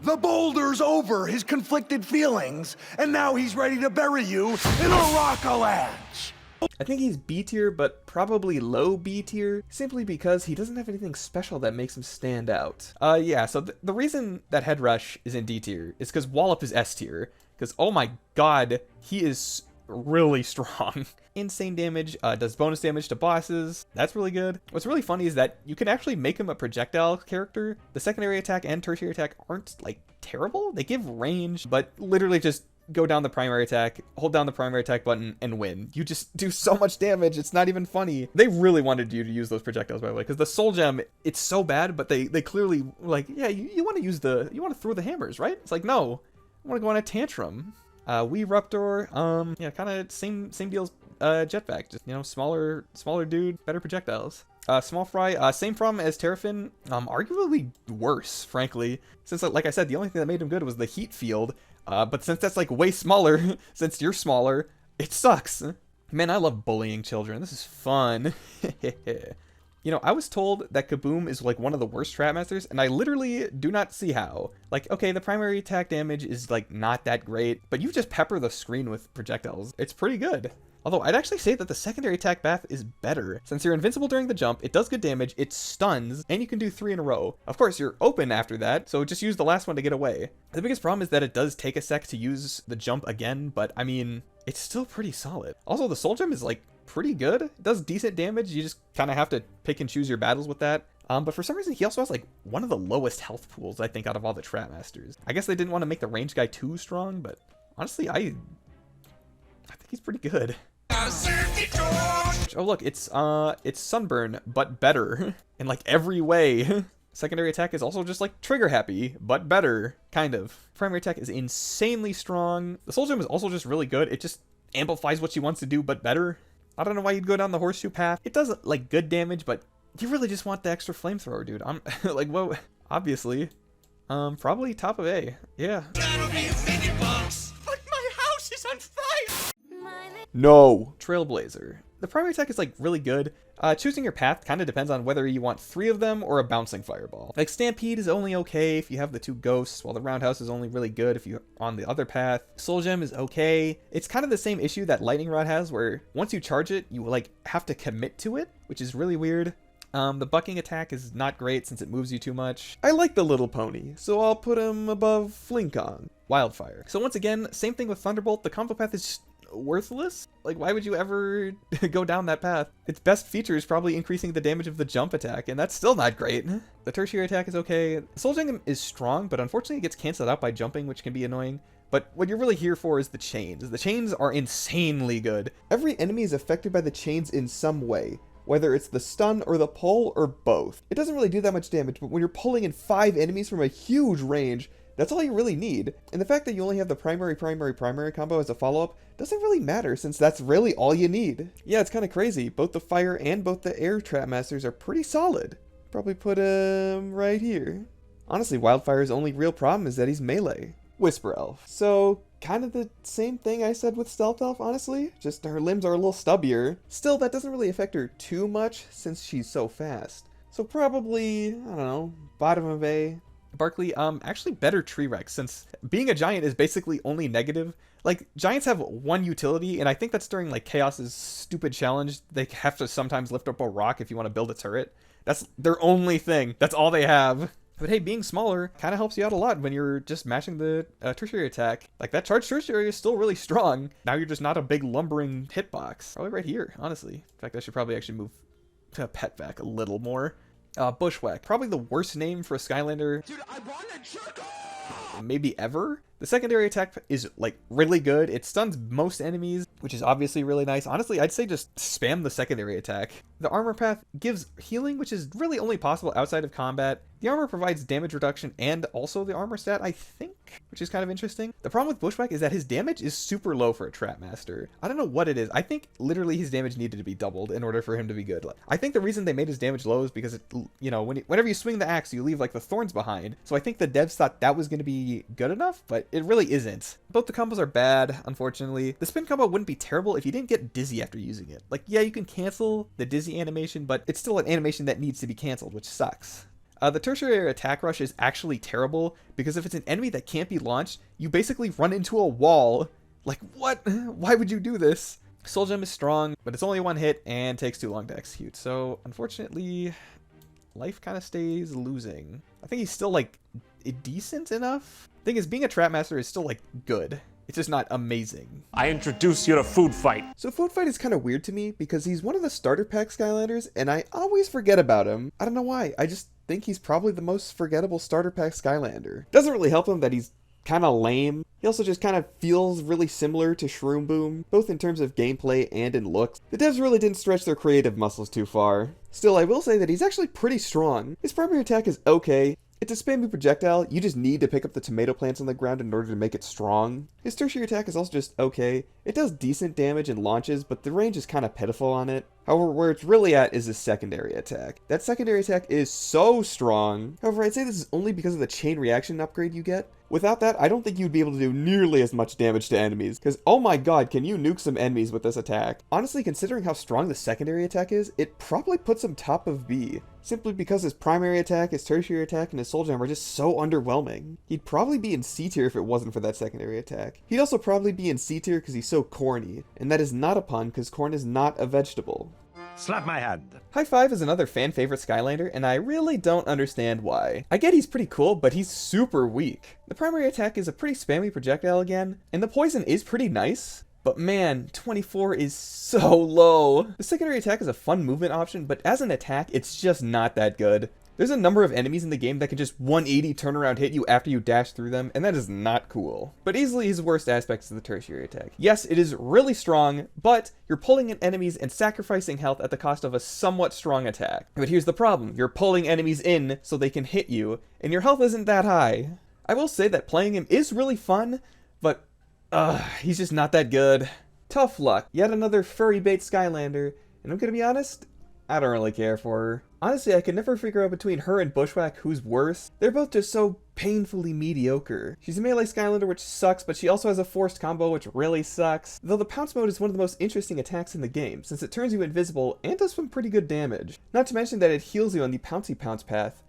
The boulder's over his conflicted feelings, and now he's ready to bury you in a rock-a-lanche. I think he's B tier, but probably low B tier, simply because he doesn't have anything special that makes him stand out. Yeah, so the reason that Head Rush is in D tier is because Wallop is S tier, because oh my god, he is really strong. Insane damage, does bonus damage to bosses. That's really good. What's really funny is that you can actually make him a projectile character. The secondary attack and tertiary attack aren't like terrible. They give range, but literally just go down the primary attack, hold down the primary attack button, and win. You just do so much damage, it's not even funny. They really wanted you to use those projectiles, by the way, because the Soul Gem, it's so bad, but they clearly, like, yeah, you want to use you want to throw the hammers, right? It's like, no, I want to go on a tantrum. Eruptor, yeah, kind of same deal as Jet-Vac, just, you know, smaller dude, better projectiles. Small Fry, same problem as Terrafin, arguably worse, frankly, since, like I said, the only thing that made him good was the heat field, but since that's, like, way smaller, since you're smaller, it sucks. Man, I love bullying children, this is fun. You know, I was told that Kaboom is like one of the worst Trap Masters, and I literally do not see how. Like, okay, the primary attack damage is like not that great, but you just pepper the screen with projectiles. It's pretty good. Although I'd actually say that the secondary attack path is better. Since you're invincible during the jump, it does good damage, it stuns, and you can do 3 in a row. Of course, you're open after that, so just use the last one to get away. The biggest problem is that it does take a sec to use the jump again, but I mean, it's still pretty solid. Also, the Soul Gem is like pretty good. It does decent damage. You just kind of have to pick and choose your battles with that. But for some reason, he also has like one of the lowest health pools, I think, out of all the Trap Masters. I guess they didn't want to make the range guy too strong, but honestly, I think he's pretty good. Oh look, it's Sunburn, but better in like every way. Secondary attack is also just like trigger happy, but better, kind of. Primary attack is insanely strong. The Soul Gem is also just really good. It just amplifies what she wants to do, but better. I don't know why you'd go down the horseshoe path. It does like good damage, but you really just want the extra flamethrower, dude. I'm like, well, obviously, probably top of A. Yeah. That'll be a minute, boss. But my house is on fire. No. Trailblazer. The primary attack is like really good. Choosing your path kind of depends on whether you want 3 of them or a bouncing fireball. Like Stampede is only okay if you have the 2 ghosts, while the roundhouse is only really good if you're on the other path. Soul Gem is okay. It's kind of the same issue that Lightning Rod has, where once you charge it, you like have to commit to it, which is really weird. The bucking attack is not great since it moves you too much. I like the Little Pony, so I'll put him above Fling Kong. Wildfire. So once again, same thing with Thunderbolt. The combo path is just worthless. Like, why would you ever go down that path? Its best feature is probably increasing the damage of the jump attack, and that's still not great. The tertiary attack is okay. Soul Gem is strong, but unfortunately it gets canceled out by jumping, which can be annoying. But what you're really here for is the chains. The chains are insanely good. Every enemy is affected by the chains in some way, whether it's the stun or the pull or both. It doesn't really do that much damage, but when you're pulling in 5 enemies from a huge range, that's all you really need. And the fact that you only have the primary combo as a follow-up doesn't really matter, since that's really all you need. Yeah, it's kind of crazy. Both the fire and both the air Trap Masters are pretty solid. Probably put him right here. Honestly, Wildfire's only real problem is that he's melee. Whisper Elf. So, kind of the same thing I said with Stealth Elf, honestly. Just her limbs are a little stubbier. Still, that doesn't really affect her too much since she's so fast. So probably, I don't know, bottom of A. Barkley, actually better Tree Rex, since being a giant is basically only negative. Like, giants have 1 utility, and I think that's during, like, Chaos's stupid challenge. They have to sometimes lift up a rock if you want to build a turret. That's their only thing. That's all they have. But hey, being smaller kind of helps you out a lot when you're just matching the tertiary attack. Like, that charged tertiary is still really strong. Now you're just not a big lumbering hitbox. Probably right here, honestly. In fact, I should probably actually move Pet back a little more. Bushwhack, probably the worst name for a Skylander. Dude, I want to jerk off! Maybe ever. The secondary attack is like really good. It stuns most enemies, which is obviously really nice. Honestly, I'd say just spam the secondary attack. The armor path gives healing, which is really only possible outside of combat. The armor provides damage reduction and also the armor stat, I think. which is kind of interesting. The problem with Bushwhack is that his damage is super low for a Trap Master. I don't know what it is. I think literally his damage needed to be doubled in order for him to be good. I think the reason they made his damage low is because, whenever you swing the axe, you leave like the thorns behind. So I think the devs thought that was going to be good enough, but it really isn't. Both the combos are bad, unfortunately. The spin combo wouldn't be terrible if you didn't get dizzy after using it. Like, yeah, you can cancel the dizzy animation, but it's still an animation that needs to be canceled, which sucks. The tertiary attack rush is actually terrible because if it's an enemy that can't be launched, you basically run into a wall. Like, what? Why would you do this? Soul Gem is strong, but it's only one hit and takes too long to execute. So, unfortunately, life kind of stays losing. I think he's still, like, decent enough. Thing is, being a Trap Master is still, like, good. It's just not amazing. I introduce you to Food Fight. So Food Fight is kind of weird to me because he's one of the starter pack Skylanders and I always forget about him. I don't know why. I just think he's probably the most forgettable starter pack Skylander. Doesn't really help him that he's kind of lame. He also just kind of feels really similar to Shroom Boom, both in terms of gameplay and in looks. The devs really didn't stretch their creative muscles too far. Still, I will say that he's actually pretty strong. His primary attack is okay. It's a spammy projectile, you just need to pick up the tomato plants on the ground in order to make it strong. His tertiary attack is also just okay. It does decent damage in launches, but the range is kind of pitiful on it. However, where it's really at is his secondary attack. That secondary attack is so strong. However, I'd say this is only because of the chain reaction upgrade you get. Without that, I don't think you'd be able to do nearly as much damage to enemies, because oh my god, can you nuke some enemies with this attack? Honestly, considering how strong the secondary attack is, it probably puts him top of B, simply because his primary attack, his tertiary attack, and his Soul Gem are just so underwhelming. He'd probably be in C tier if it wasn't for that secondary attack. He'd also probably be in C tier because he's so corny, and that is not a pun because corn is not a vegetable. Slap my hand. High Five is another fan favorite Skylander, and I really don't understand why. I get he's pretty cool, but he's super weak. The primary attack is a pretty spammy projectile again, and the poison is pretty nice. But man, 24 is so low. The secondary attack is a fun movement option, but as an attack, it's just not that good. There's a number of enemies in the game that can just 180 turnaround hit you after you dash through them, and that is not cool. But easily his worst aspects is the tertiary attack. Yes, it is really strong, but you're pulling in enemies and sacrificing health at the cost of a somewhat strong attack. But here's the problem, you're pulling enemies in so they can hit you, and your health isn't that high. I will say that playing him is really fun, but he's just not that good. Tough luck, yet another furry bait Skylander, and I'm gonna be honest, I don't really care for her. Honestly, I could never figure out between her and Bushwhack who's worse. They're both just so painfully mediocre. She's a melee Skylander, which sucks, but she also has a forced combo, which really sucks. Though the pounce mode is one of the most interesting attacks in the game, since it turns you invisible and does some pretty good damage. Not to mention that it heals you on the Pouncy Pounce path.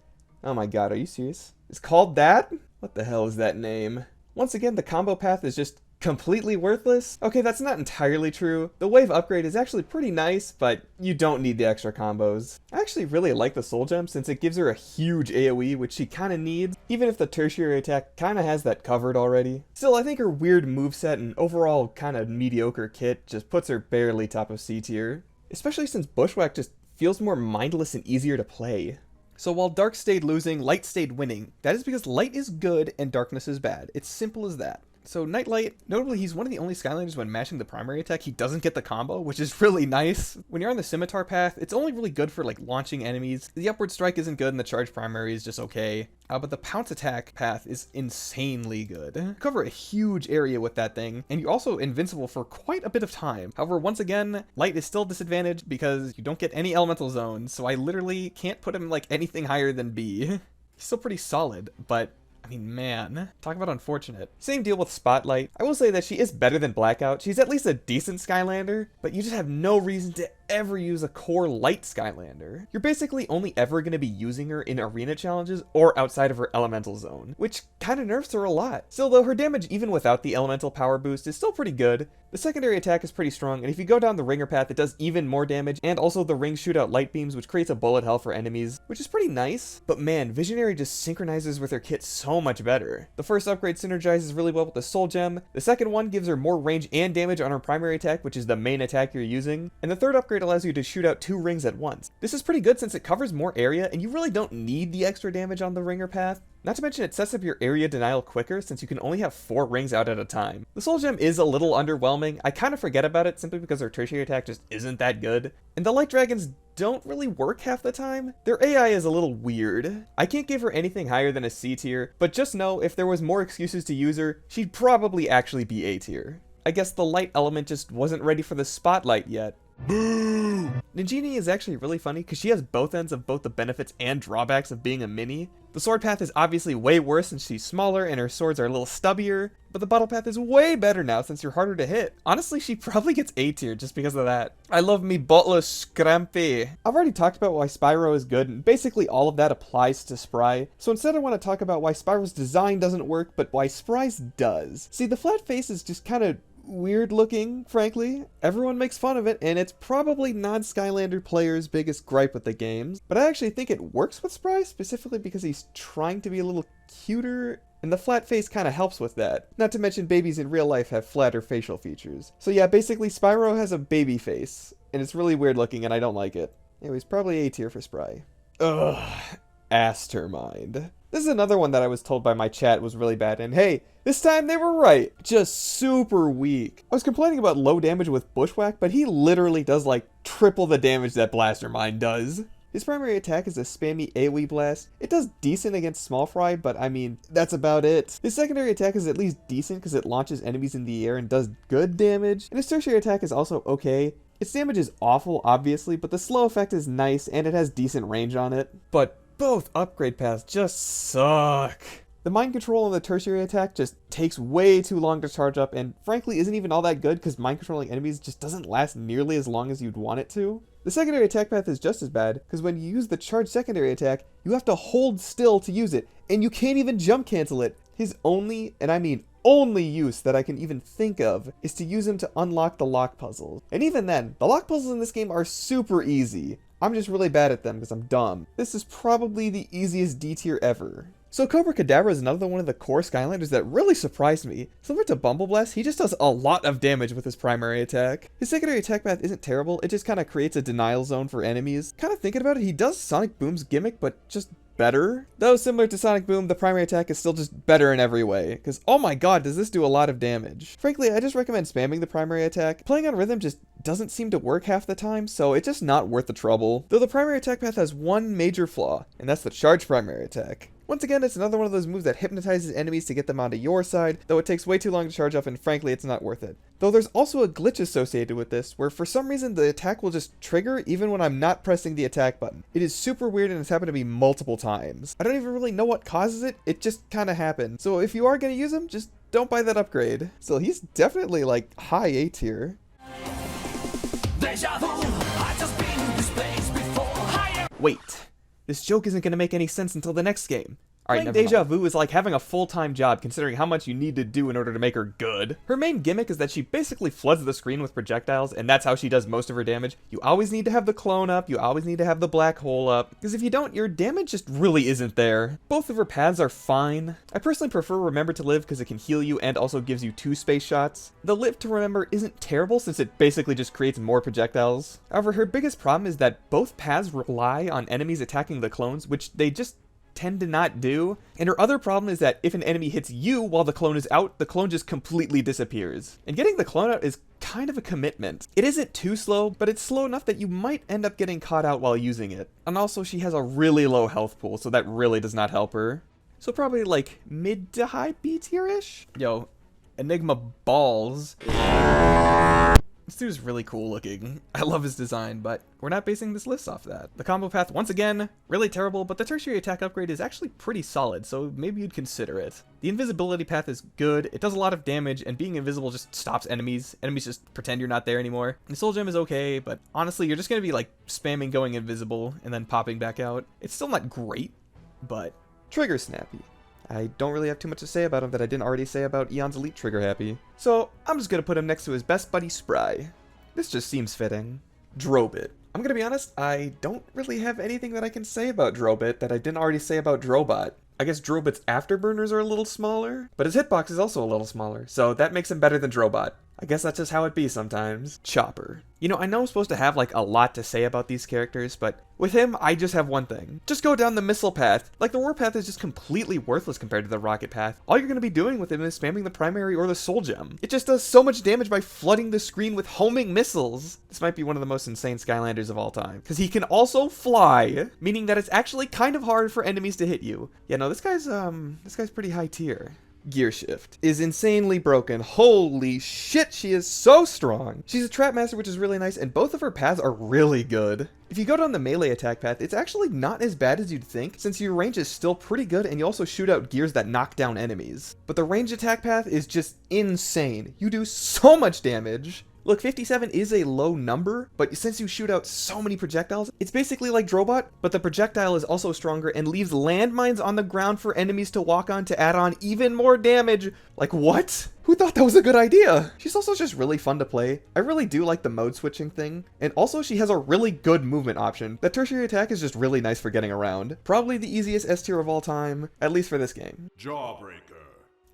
Oh my god, are you serious? It's called that? What the hell is that name? Once again, the combo path is just completely worthless? Okay, that's not entirely true. The wave upgrade is actually pretty nice, but you don't need the extra combos. I actually really like the Soul Gem since it gives her a huge AoE, which she kinda needs, even if the tertiary attack kinda has that covered already. Still, I think her weird moveset and overall kinda mediocre kit just puts her barely top of C tier. Especially since Bushwhack just feels more mindless and easier to play. So while Dark stayed losing, Light stayed winning. That is because Light is good and Darkness is bad. It's simple as that. So Nightlight, notably he's one of the only Skylanders when mashing the primary attack, he doesn't get the combo, which is really nice. When you're on the Scimitar path, it's only really good for like launching enemies. The Upward Strike isn't good and the Charge primary is just okay. But the Pounce attack path is insanely good. You cover a huge area with that thing, and you're also invincible for quite a bit of time. However, once again, Light is still disadvantaged because you don't get any elemental zones, so I literally can't put him like anything higher than B. He's still pretty solid, but I mean, man, talk about unfortunate. Same deal with Spotlight. I will say that she is better than Blackout. She's at least a decent Skylander, but you just have no reason to ever use a core Light Skylander. You're basically only ever going to be using her in arena challenges or outside of her elemental zone, which kind of nerfs her a lot. Still though, her damage even without the elemental power boost is still pretty good. The secondary attack is pretty strong, and if you go down the ringer path, it does even more damage, and also the rings shoot out light beams, which creates a bullet hell for enemies, which is pretty nice. But man, Visionary just synchronizes with her kit so much better. The first upgrade synergizes really well with the Soul Gem, the second one gives her more range and damage on her primary attack, which is the main attack you're using, and the third upgrade upgrade allows you to shoot out 2 rings at once. This is pretty good since it covers more area and you really don't need the extra damage on the ringer path. Not to mention it sets up your area denial quicker since you can only have 4 rings out at a time. The Soul Gem is a little underwhelming. I kind of forget about it simply because her tertiary attack just isn't that good. And the Light Dragons don't really work half the time. Their AI is a little weird. I can't give her anything higher than a C tier, but just know if there was more excuses to use her, she'd probably actually be A tier. I guess the light element just wasn't ready for the spotlight yet. Boo! Ningini is actually really funny because she has both ends of both the benefits and drawbacks of being a mini. The sword path is obviously way worse since she's smaller and her swords are a little stubbier, but the bottle path is way better now since you're harder to hit. Honestly, she probably gets A tier just because of that. I love me bottle of scrampy. I've already talked about why Spyro is good, and basically all of that applies to Spry, so instead I want to talk about why Spyro's design doesn't work, but why Spry's does. See, the flat face is just kind of weird looking, frankly. Everyone makes fun of it, and it's probably non-Skylander players' biggest gripe with the games. But I actually think it works with Spry, specifically because he's trying to be a little cuter, and the flat face kind of helps with that. Not to mention babies in real life have flatter facial features. So yeah, basically Spyro has a baby face, and it's really weird looking, and I don't like it. Anyways, probably A tier for Spry. Ugh. Astermind. This is another one that I was told by my chat was really bad, and hey, this time they were right. Just super weak. I was complaining about low damage with Bushwhack, but he literally does like triple the damage that Blastermind does. His primary attack is a spammy AoE blast. It does decent against Small Fry, but I mean, that's about it. His secondary attack is at least decent because it launches enemies in the air and does good damage, and his tertiary attack is also okay. Its damage is awful, obviously, but the slow effect is nice and it has decent range on it. But both upgrade paths just suck. The mind control on the tertiary attack just takes way too long to charge up and frankly isn't even all that good because mind controlling enemies just doesn't last nearly as long as you'd want it to. The secondary attack path is just as bad because when you use the charged secondary attack, you have to hold still to use it and you can't even jump cancel it. His only, and I mean only use that I can even think of is to use him to unlock the lock puzzles. And even then, the lock puzzles in this game are super easy. I'm just really bad at them because I'm dumb. This is probably the easiest D tier ever. So Cobra Kadabra is another one of the core Skylanders that really surprised me. Similar to Bumble Blast, he just does a lot of damage with his primary attack. His secondary attack path isn't terrible, it just kind of creates a denial zone for enemies. Kind of thinking about it, he does Sonic Boom's gimmick, but just better. Though similar to Sonic Boom, the primary attack is still just better in every way, because oh my god, does this do a lot of damage. Frankly, I just recommend spamming the primary attack. Playing on rhythm just doesn't seem to work half the time, so it's just not worth the trouble. Though the primary attack path has one major flaw, and that's the charge primary attack. Once again, it's another one of those moves that hypnotizes enemies to get them onto your side, though it takes way too long to charge up and frankly it's not worth it. Though there's also a glitch associated with this, where for some reason the attack will just trigger even when I'm not pressing the attack button. It is super weird and it's happened to me multiple times. I don't even really know what causes it, it just kinda happened. So if you are gonna use him, just don't buy that upgrade. Still, he's definitely like high A tier. Wait. This joke isn't going to make any sense until the next game. Alright, Deja Vu is like having a full-time job considering how much you need to do in order to make her good. Her main gimmick is that she basically floods the screen with projectiles, and that's how she does most of her damage. You always need to have the clone up, you always need to have the black hole up, because if you don't, your damage just really isn't there. Both of her paths are fine. I personally prefer Remember to Live because it can heal you and also gives you 2 space shots. The Live to Remember isn't terrible since it basically just creates more projectiles. However, her biggest problem is that both paths rely on enemies attacking the clones, which they just tend to not do. And her other problem is that if an enemy hits you while the clone is out, the clone just completely disappears. And getting the clone out is kind of a commitment. It isn't too slow, but it's slow enough that you might end up getting caught out while using it. And also she has a really low health pool, so that really does not help her. So probably like mid to high B tier-ish? Yo, Enigma balls. This dude's really cool looking. I love his design, but we're not basing this list off that. The combo path, once again, really terrible, but the tertiary attack upgrade is actually pretty solid, so maybe you'd consider it. The invisibility path is good, it does a lot of damage, and being invisible just stops enemies. Enemies just pretend you're not there anymore. The Soul Gem is okay, but honestly, you're just gonna be like spamming going invisible and then popping back out. It's still not great, but Trigger Snappy. I don't really have too much to say about him that I didn't already say about Eon's Elite Trigger Happy. So I'm just gonna put him next to his best buddy Spry. This just seems fitting. Drobot. I'm gonna be honest, I don't really have anything that I can say about Drobot that I didn't already say about Drobot. I guess Drobot's afterburners are a little smaller, but his hitbox is also a little smaller, so that makes him better than Drobot. I guess that's just how it be sometimes. Chopper. You know, I know I'm supposed to have like a lot to say about these characters, but with him, I just have one thing. Just go down the missile path. Like, the war path is just completely worthless compared to the rocket path. All you're going to be doing with him is spamming the primary or the soul gem. It just does so much damage by flooding the screen with homing missiles. This might be one of the most insane Skylanders of all time, because he can also fly, meaning that it's actually kind of hard for enemies to hit you. Yeah, no, this guy's pretty high tier. Gear Shift is insanely broken. Holy shit, she is so strong. She's a trap master, which is really nice, and both of her paths are really good. If you go down the melee attack path, it's actually not as bad as you'd think, since your range is still pretty good and you also shoot out gears that knock down enemies. But the range attack path is just insane. You do so much damage. Look, 57 is a low number, but since you shoot out so many projectiles, it's basically like Drobot, but the projectile is also stronger and leaves landmines on the ground for enemies to walk on to add on even more damage. Like, what? Who thought that was a good idea? She's also just really fun to play. I really do like the mode switching thing, and also she has a really good movement option. The tertiary attack is just really nice for getting around. Probably the easiest S tier of all time, at least for this game. Jawbreaker.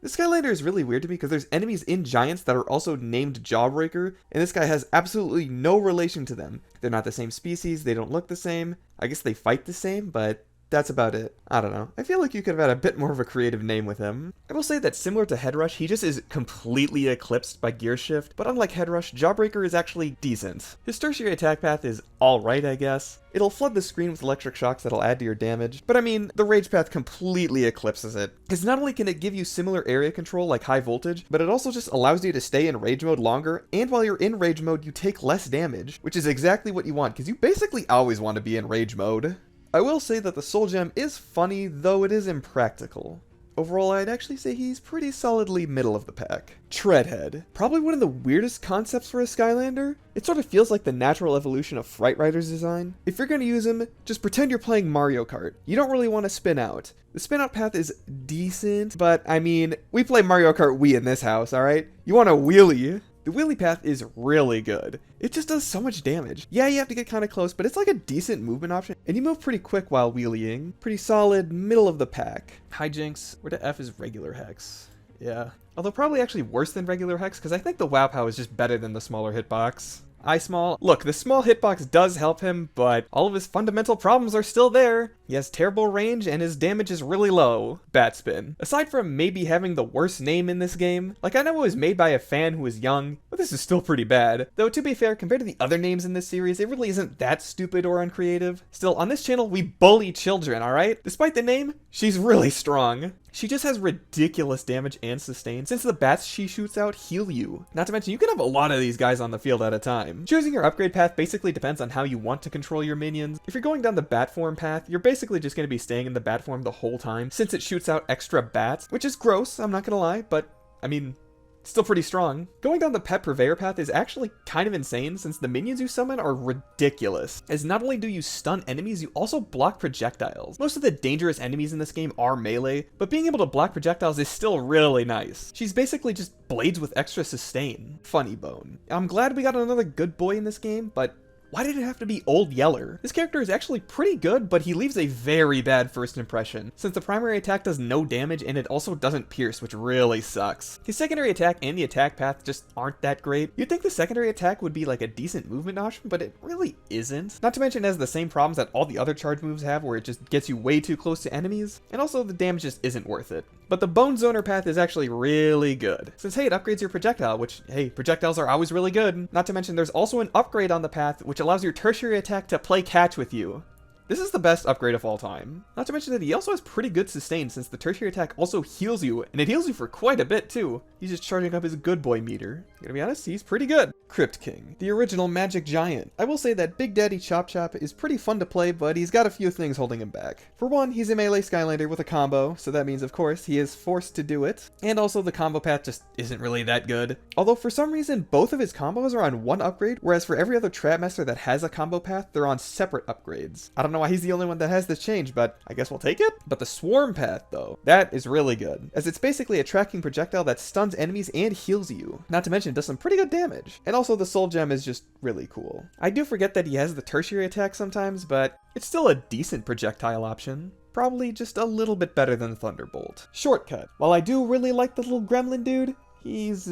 This Skylander is really weird to me because there's enemies in Giants that are also named Jawbreaker, and this guy has absolutely no relation to them. They're not the same species, they don't look the same. I guess they fight the same, but that's about it. I don't know. I feel like you could have had a bit more of a creative name with him. I will say that similar to Headrush, he just is completely eclipsed by Gear Shift, but unlike Headrush, Jawbreaker is actually decent. His tertiary attack path is alright, I guess. It'll flood the screen with electric shocks that'll add to your damage, but I mean, the rage path completely eclipses it. Because not only can it give you similar area control like high voltage, but it also just allows you to stay in rage mode longer, and while you're in rage mode, you take less damage, which is exactly what you want, because you basically always want to be in rage mode. I will say that the soul gem is funny, though it is impractical. Overall, I'd actually say he's pretty solidly middle of the pack. Treadhead. Probably one of the weirdest concepts for a Skylander. It sort of feels like the natural evolution of Fright Rider's design. If you're going to use him, just pretend you're playing Mario Kart. You don't really want to spin out. The spin out path is decent, but I mean, we play Mario Kart Wii in this house, alright? You want a wheelie. The wheelie path is really good. It just does so much damage. Yeah, you have to get kind of close, but it's like a decent movement option, and you move pretty quick while wheeling. Pretty solid, middle of the pack. Hijinks, where to F is regular Hex. Yeah. Although probably actually worse than regular Hex, because I think the Wow Pow is just better than the smaller hitbox. Small. Look, the small hitbox does help him, but all of his fundamental problems are still there. He has terrible range and his damage is really low. Batspin. Aside from maybe having the worst name in this game, like I know it was made by a fan who was young, but this is still pretty bad. Though to be fair, compared to the other names in this series, it really isn't that stupid or uncreative. Still, on this channel, we bully children, alright? Despite the name, she's really strong. She just has ridiculous damage and sustain, since the bats she shoots out heal you. Not to mention, you can have a lot of these guys on the field at a time. Choosing your upgrade path basically depends on how you want to control your minions. If you're going down the bat form path, you're basically just going to be staying in the bat form the whole time, since it shoots out extra bats, which is gross, I'm not gonna lie, but I mean, still pretty strong. Going down the pet purveyor path is actually kind of insane, since the minions you summon are ridiculous, as not only do you stun enemies, you also block projectiles. Most of the dangerous enemies in this game are melee, but being able to block projectiles is still really nice. She's basically just blades with extra sustain. Funny Bone. I'm glad we got another good boy in this game, but why did it have to be Old Yeller? This character is actually pretty good, but he leaves a very bad first impression, since the primary attack does no damage and it also doesn't pierce, which really sucks. His secondary attack and the attack path just aren't that great. You'd think the secondary attack would be like a decent movement option, but it really isn't. Not to mention it has the same problems that all the other charge moves have, where it just gets you way too close to enemies, and also the damage just isn't worth it. But the Bone Zoner path is actually really good, since hey, it upgrades your projectile, which hey, projectiles are always really good. Not to mention there's also an upgrade on the path, which allows your tertiary attack to play catch with you. This is the best upgrade of all time. Not to mention that he also has pretty good sustain, since the tertiary attack also heals you, and it heals you for quite a bit too. He's just charging up his good boy meter. Gonna be honest, he's pretty good. Crypt King, the original magic giant. I will say that Big Daddy Chop Chop is pretty fun to play, but he's got a few things holding him back. For one, he's a melee Skylander with a combo, so that means of course he is forced to do it. And also the combo path just isn't really that good. Although for some reason both of his combos are on one upgrade, whereas for every other Trap Master that has a combo path, they're on separate upgrades. I don't know why he's the only one that has this change, but I guess we'll take it. But the Swarm path though, that is really good, as it's basically a tracking projectile that stuns enemies and heals you. Not to mention it does some pretty good damage. And also the Soul Gem is just really cool. I do forget that he has the tertiary attack sometimes, but it's still a decent projectile option. Probably just a little bit better than Thunderbolt. Shortcut. While I do really like the little gremlin dude, he's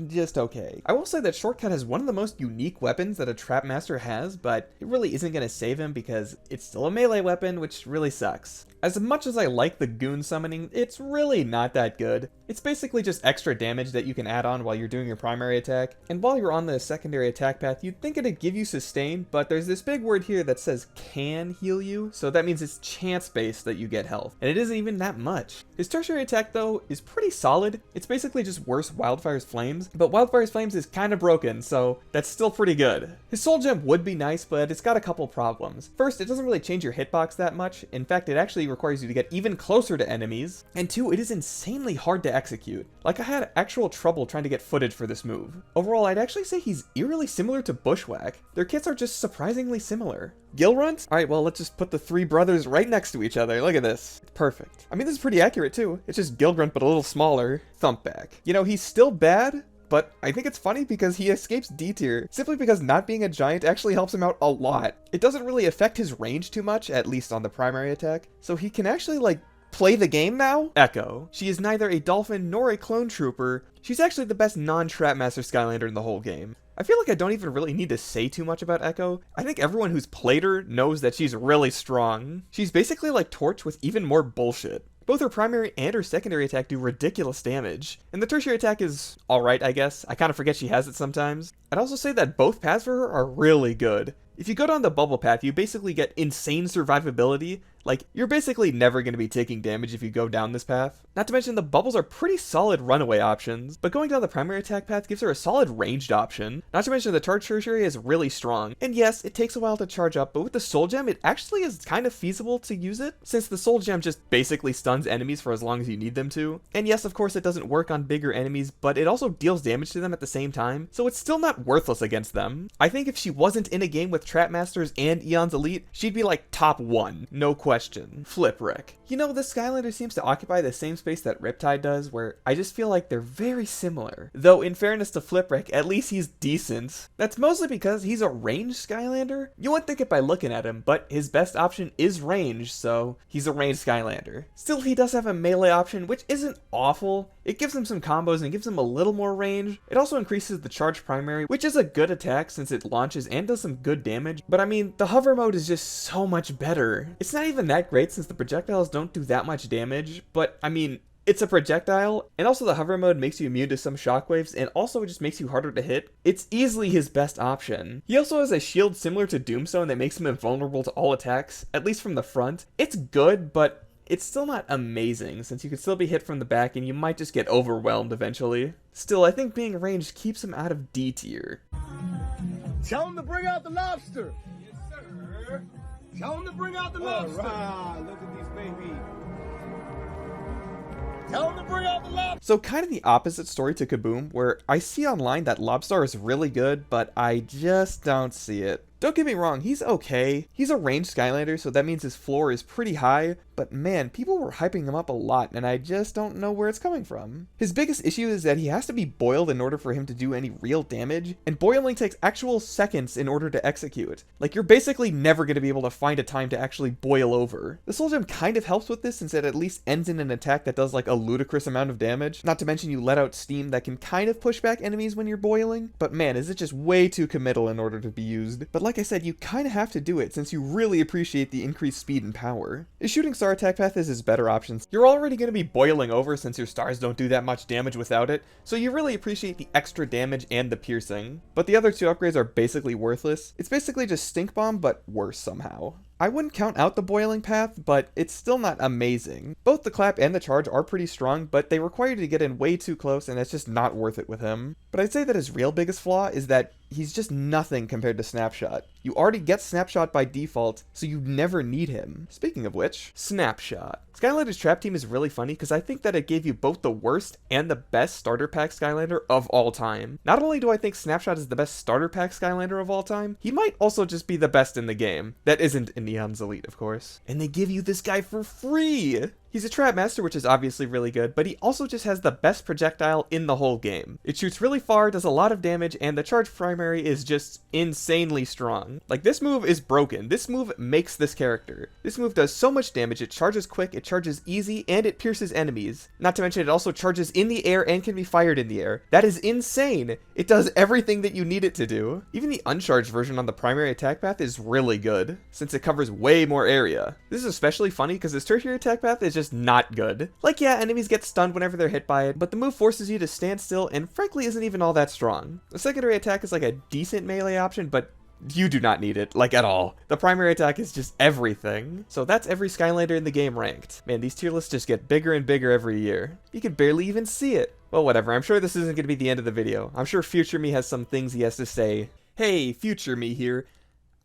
just okay. I will say that Shortcut has one of the most unique weapons that a Trap Master has, but it really isn't going to save him because it's still a melee weapon, which really sucks. As much as I like the goon summoning, it's really not that good. It's basically just extra damage that you can add on while you're doing your primary attack, and while you're on the secondary attack path, you'd think it'd give you sustain, but there's this big word here that says can heal you, so that means it's chance-based that you get health, and it isn't even that much. His tertiary attack, though, is pretty solid. It's basically just worse Wildfire's Flames, but Wildfire's Flames is kind of broken, so that's still pretty good. His Soul Gem would be nice, but it's got a couple problems. First, it doesn't really change your hitbox that much. In fact, it actually requires you to get even closer to enemies, and two, it is insanely hard to execute. Like, I had actual trouble trying to get footage for this move. Overall, I'd actually say he's eerily similar to Bushwhack. Their kits are just surprisingly similar. Gill Grunt? Alright, well, let's just put the three brothers right next to each other. Look at this. It's perfect. I mean, this is pretty accurate, too. It's just Gill Grunt, but a little smaller. Thumpback. You know, he's still bad, but I think it's funny because he escapes D tier, simply because not being a giant actually helps him out a lot. It doesn't really affect his range too much, at least on the primary attack, so he can actually, like, play the game now? Echo. She is neither a dolphin nor a clone trooper. She's actually the best non-Trap Master Skylander in the whole game. I feel like I don't even really need to say too much about Echo. I think everyone who's played her knows that she's really strong. She's basically like Torch with even more bullshit. Both her primary and her secondary attack do ridiculous damage, and the tertiary attack is alright, I guess. I kind of forget she has it sometimes. I'd also say that both paths for her are really good. If you go down the bubble path, you basically get insane survivability. Like, you're basically never going to be taking damage if you go down this path. Not to mention, the bubbles are pretty solid runaway options, but going down the primary attack path gives her a solid ranged option. Not to mention, the charge tertiary is really strong. And yes, it takes a while to charge up, but with the Soul Gem, it actually is kind of feasible to use it, since the Soul Gem just basically stuns enemies for as long as you need them to. And yes, of course, it doesn't work on bigger enemies, but it also deals damage to them at the same time, so it's still not worthless against them. I think if she wasn't in a game with Trap Masters and Eon's Elite, she'd be like top 1, no question. Flip Wreck. You know, the Skylander seems to occupy the same space that Riptide does, where I just feel like they're very similar. Though, in fairness to Flip Wreck, at least he's decent. That's mostly because he's a ranged Skylander. You wouldn't think it by looking at him, but his best option is range, so he's a ranged Skylander. Still, he does have a melee option, which isn't awful. It gives him some combos and gives him a little more range. It also increases the charge primary, which is a good attack since it launches and does some good damage. But I mean, the hover mode is just so much better. It's not even that great since the projectiles don't do that much damage, but I mean, it's a projectile, and also the hover mode makes you immune to some shockwaves, and also it just makes you harder to hit. It's easily his best option. He also has a shield similar to Doomstone that makes him invulnerable to all attacks, at least from the front. It's good, but it's still not amazing, since you can still be hit from the back and you might just get overwhelmed eventually. Still, I think being ranged keeps him out of D tier. Tell him to bring out the lobster. Yes, sir. Tell him to bring out the lobster. All right, look at these babies. Tell him to bring out the lobster. So kind of the opposite story to Kaboom, where I see online that Lobstar is really good, but I just don't see it. Don't get me wrong, he's okay. He's a ranged Skylander, so that means his floor is pretty high, but man, people were hyping him up a lot, and I just don't know where it's coming from. His biggest issue is that he has to be boiled in order for him to do any real damage, and boiling takes actual seconds in order to execute. Like, you're basically never going to be able to find a time to actually boil over. The Soul Gem kind of helps with this since it at least ends in an attack that does like a ludicrous amount of damage. Not to mention you let out steam that can kind of push back enemies when you're boiling, but man, is it just way too committal in order to be used. But like I said, you kind of have to do it since you really appreciate the increased speed and power. His shooting star attack path is his better option. You're already going to be boiling over since your stars don't do that much damage without it, so you really appreciate the extra damage and the piercing. But the other two upgrades are basically worthless. It's basically just Stink Bomb, but worse somehow. I wouldn't count out the boiling path, but it's still not amazing. Both the clap and the charge are pretty strong, but they require you to get in way too close, and it's just not worth it with him. But I'd say that his real biggest flaw is that he's just nothing compared to Snapshot. You already get Snapshot by default, so you never need him. Speaking of which, Snapshot. Skylanders Trap Team is really funny because I think that it gave you both the worst and the best starter pack Skylander of all time. Not only do I think Snapshot is the best starter pack Skylander of all time, he might also just be the best in the game. That isn't in Neon's Elite, of course. And they give you this guy for free! He's a Trap Master, which is obviously really good, but he also just has the best projectile in the whole game. It shoots really far, does a lot of damage, and the charge primary is just insanely strong. Like, this move is broken. This move makes this character. This move does so much damage, it charges quick, it charges easy, and it pierces enemies. Not to mention it also charges in the air and can be fired in the air. That is insane! It does everything that you need it to do. Even the uncharged version on the primary attack path is really good, since it covers way more area. This is especially funny because this tertiary attack path is just not good. Like, yeah, enemies get stunned whenever they're hit by it, but the move forces you to stand still and frankly isn't even all that strong. The secondary attack is like a decent melee option, but you do not need it, like, at all. The primary attack is just everything. So that's every Skylander in the game ranked. Man, these tier lists just get bigger and bigger every year. You can barely even see it. Well, whatever, I'm sure this isn't going to be the end of the video. I'm sure future me has some things he has to say. Hey, future me here.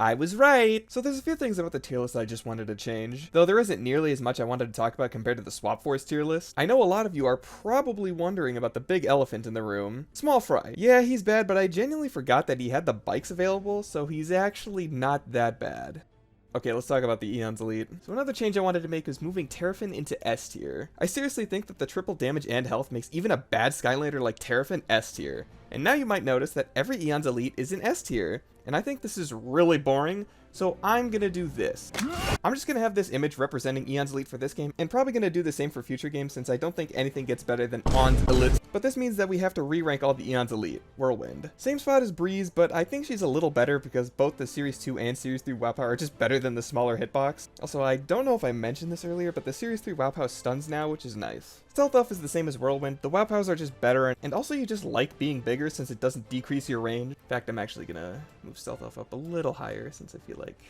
I was right! So there's a few things about the tier list I just wanted to change, though there isn't nearly as much I wanted to talk about compared to the Swap Force tier list. I know a lot of you are probably wondering about the big elephant in the room. Small Fry. Yeah, he's bad, but I genuinely forgot that he had the bikes available, so he's actually not that bad. Okay, let's talk about the Eon's Elite. So another change I wanted to make was moving Terrafin into S tier. I seriously think that the triple damage and health makes even a bad Skylander like Terrafin S tier. And now you might notice that every Eon's Elite is in S tier. And I think this is really boring, so I'm gonna do this. I'm just gonna have this image representing Eon's Elite for this game, and probably gonna do the same for future games since I don't think anything gets better than Eon's Elite. But this means that we have to re-rank all the Eon's Elite. Whirlwind. Same spot as Breeze, but I think she's a little better because both the Series 2 and Series 3 WoW Power are just better than the smaller hitbox. Also, I don't know if I mentioned this earlier, but the Series 3 WoW Power stuns now, which is nice. Stealth Elf is the same as Whirlwind, the WoW Powers are just better, and also you just like being bigger since it doesn't decrease your range. In fact, I'm actually gonna move Stealth Elf up a little higher since I feel like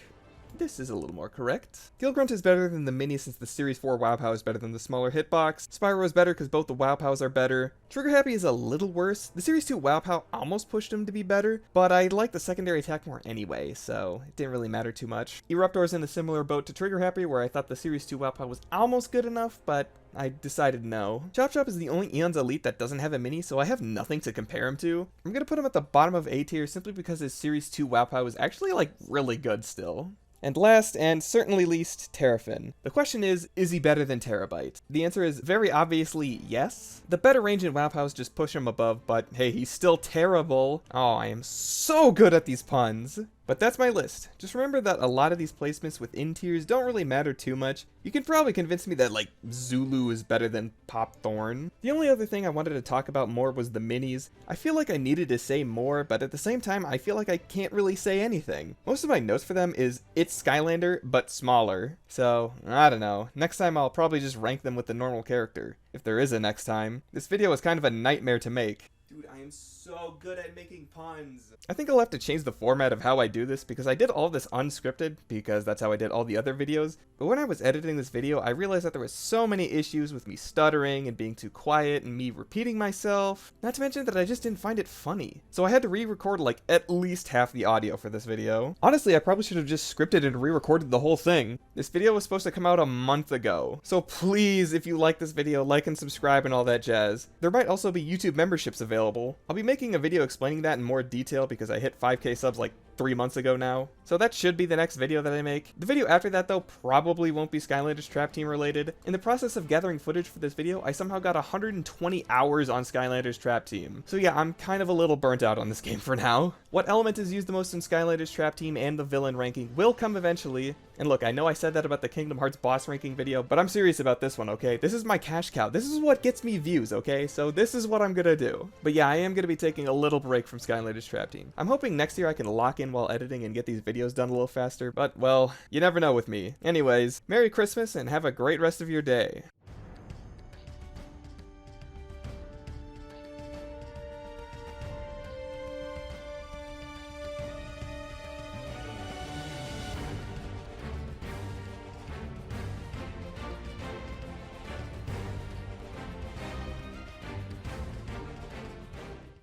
this is a little more correct. Gill Grunt is better than the mini since the Series 4 WoW Power is better than the smaller hitbox. Spyro is better because both the WoW Powers are better. Trigger Happy is a little worse. The Series 2 WoW Power almost pushed him to be better, but I like the secondary attack more anyway, so it didn't really matter too much. Eruptor is in a similar boat to Trigger Happy, where I thought the Series 2 WoW Power was almost good enough, but I decided no. Chop Chop is the only Eon's Elite that doesn't have a mini, so I have nothing to compare him to. I'm gonna put him at the bottom of A tier simply because his Series 2 WoW Power is actually, like, really good still. And last, and certainly least, Terrafin. The question is he better than Terabyte? The answer is very obviously yes. The better range in WoW Powers just push him above, but hey, he's still terrible. Oh, I am so good at these puns. But that's my list. Just remember that a lot of these placements within tiers don't really matter too much. You can probably convince me that, like, Zou Lou is better than Pop Thorn. The only other thing I wanted to talk about more was the minis. I feel like I needed to say more, but at the same time, I feel like I can't really say anything. Most of my notes for them is, it's Skylander, but smaller. So, I don't know. Next time I'll probably just rank them with the normal character. If there is a next time. This video was kind of a nightmare to make. Dude, I am so good at making puns. I think I'll have to change the format of how I do this because I did all this unscripted because that's how I did all the other videos. But when I was editing this video, I realized that there were so many issues with me stuttering and being too quiet and me repeating myself. Not to mention that I just didn't find it funny. So I had to re-record like at least half the audio for this video. Honestly, I probably should have just scripted and re-recorded the whole thing. This video was supposed to come out a month ago. So please, if you like this video, like and subscribe and all that jazz. There might also be YouTube memberships available. I'll be making a video explaining that in more detail because I hit 5K subs like 3 months ago now. So that should be the next video that I make. The video after that though probably won't be Skylanders Trap Team related. In the process of gathering footage for this video, I somehow got 120 hours on Skylanders Trap Team. So yeah, I'm kind of a little burnt out on this game for now. What element is used the most in Skylanders Trap Team and the villain ranking will come eventually. And look, I know I said that about the Kingdom Hearts boss ranking video, but I'm serious about this one, okay? This is my cash cow. This is what gets me views, okay? So this is what I'm gonna do. But yeah, I am gonna be taking a little break from Skylanders Trap Team. I'm hoping next year I can lock in while editing and get these videos done a little faster, but well, you never know with me. Anyways, Merry Christmas and have a great rest of your day.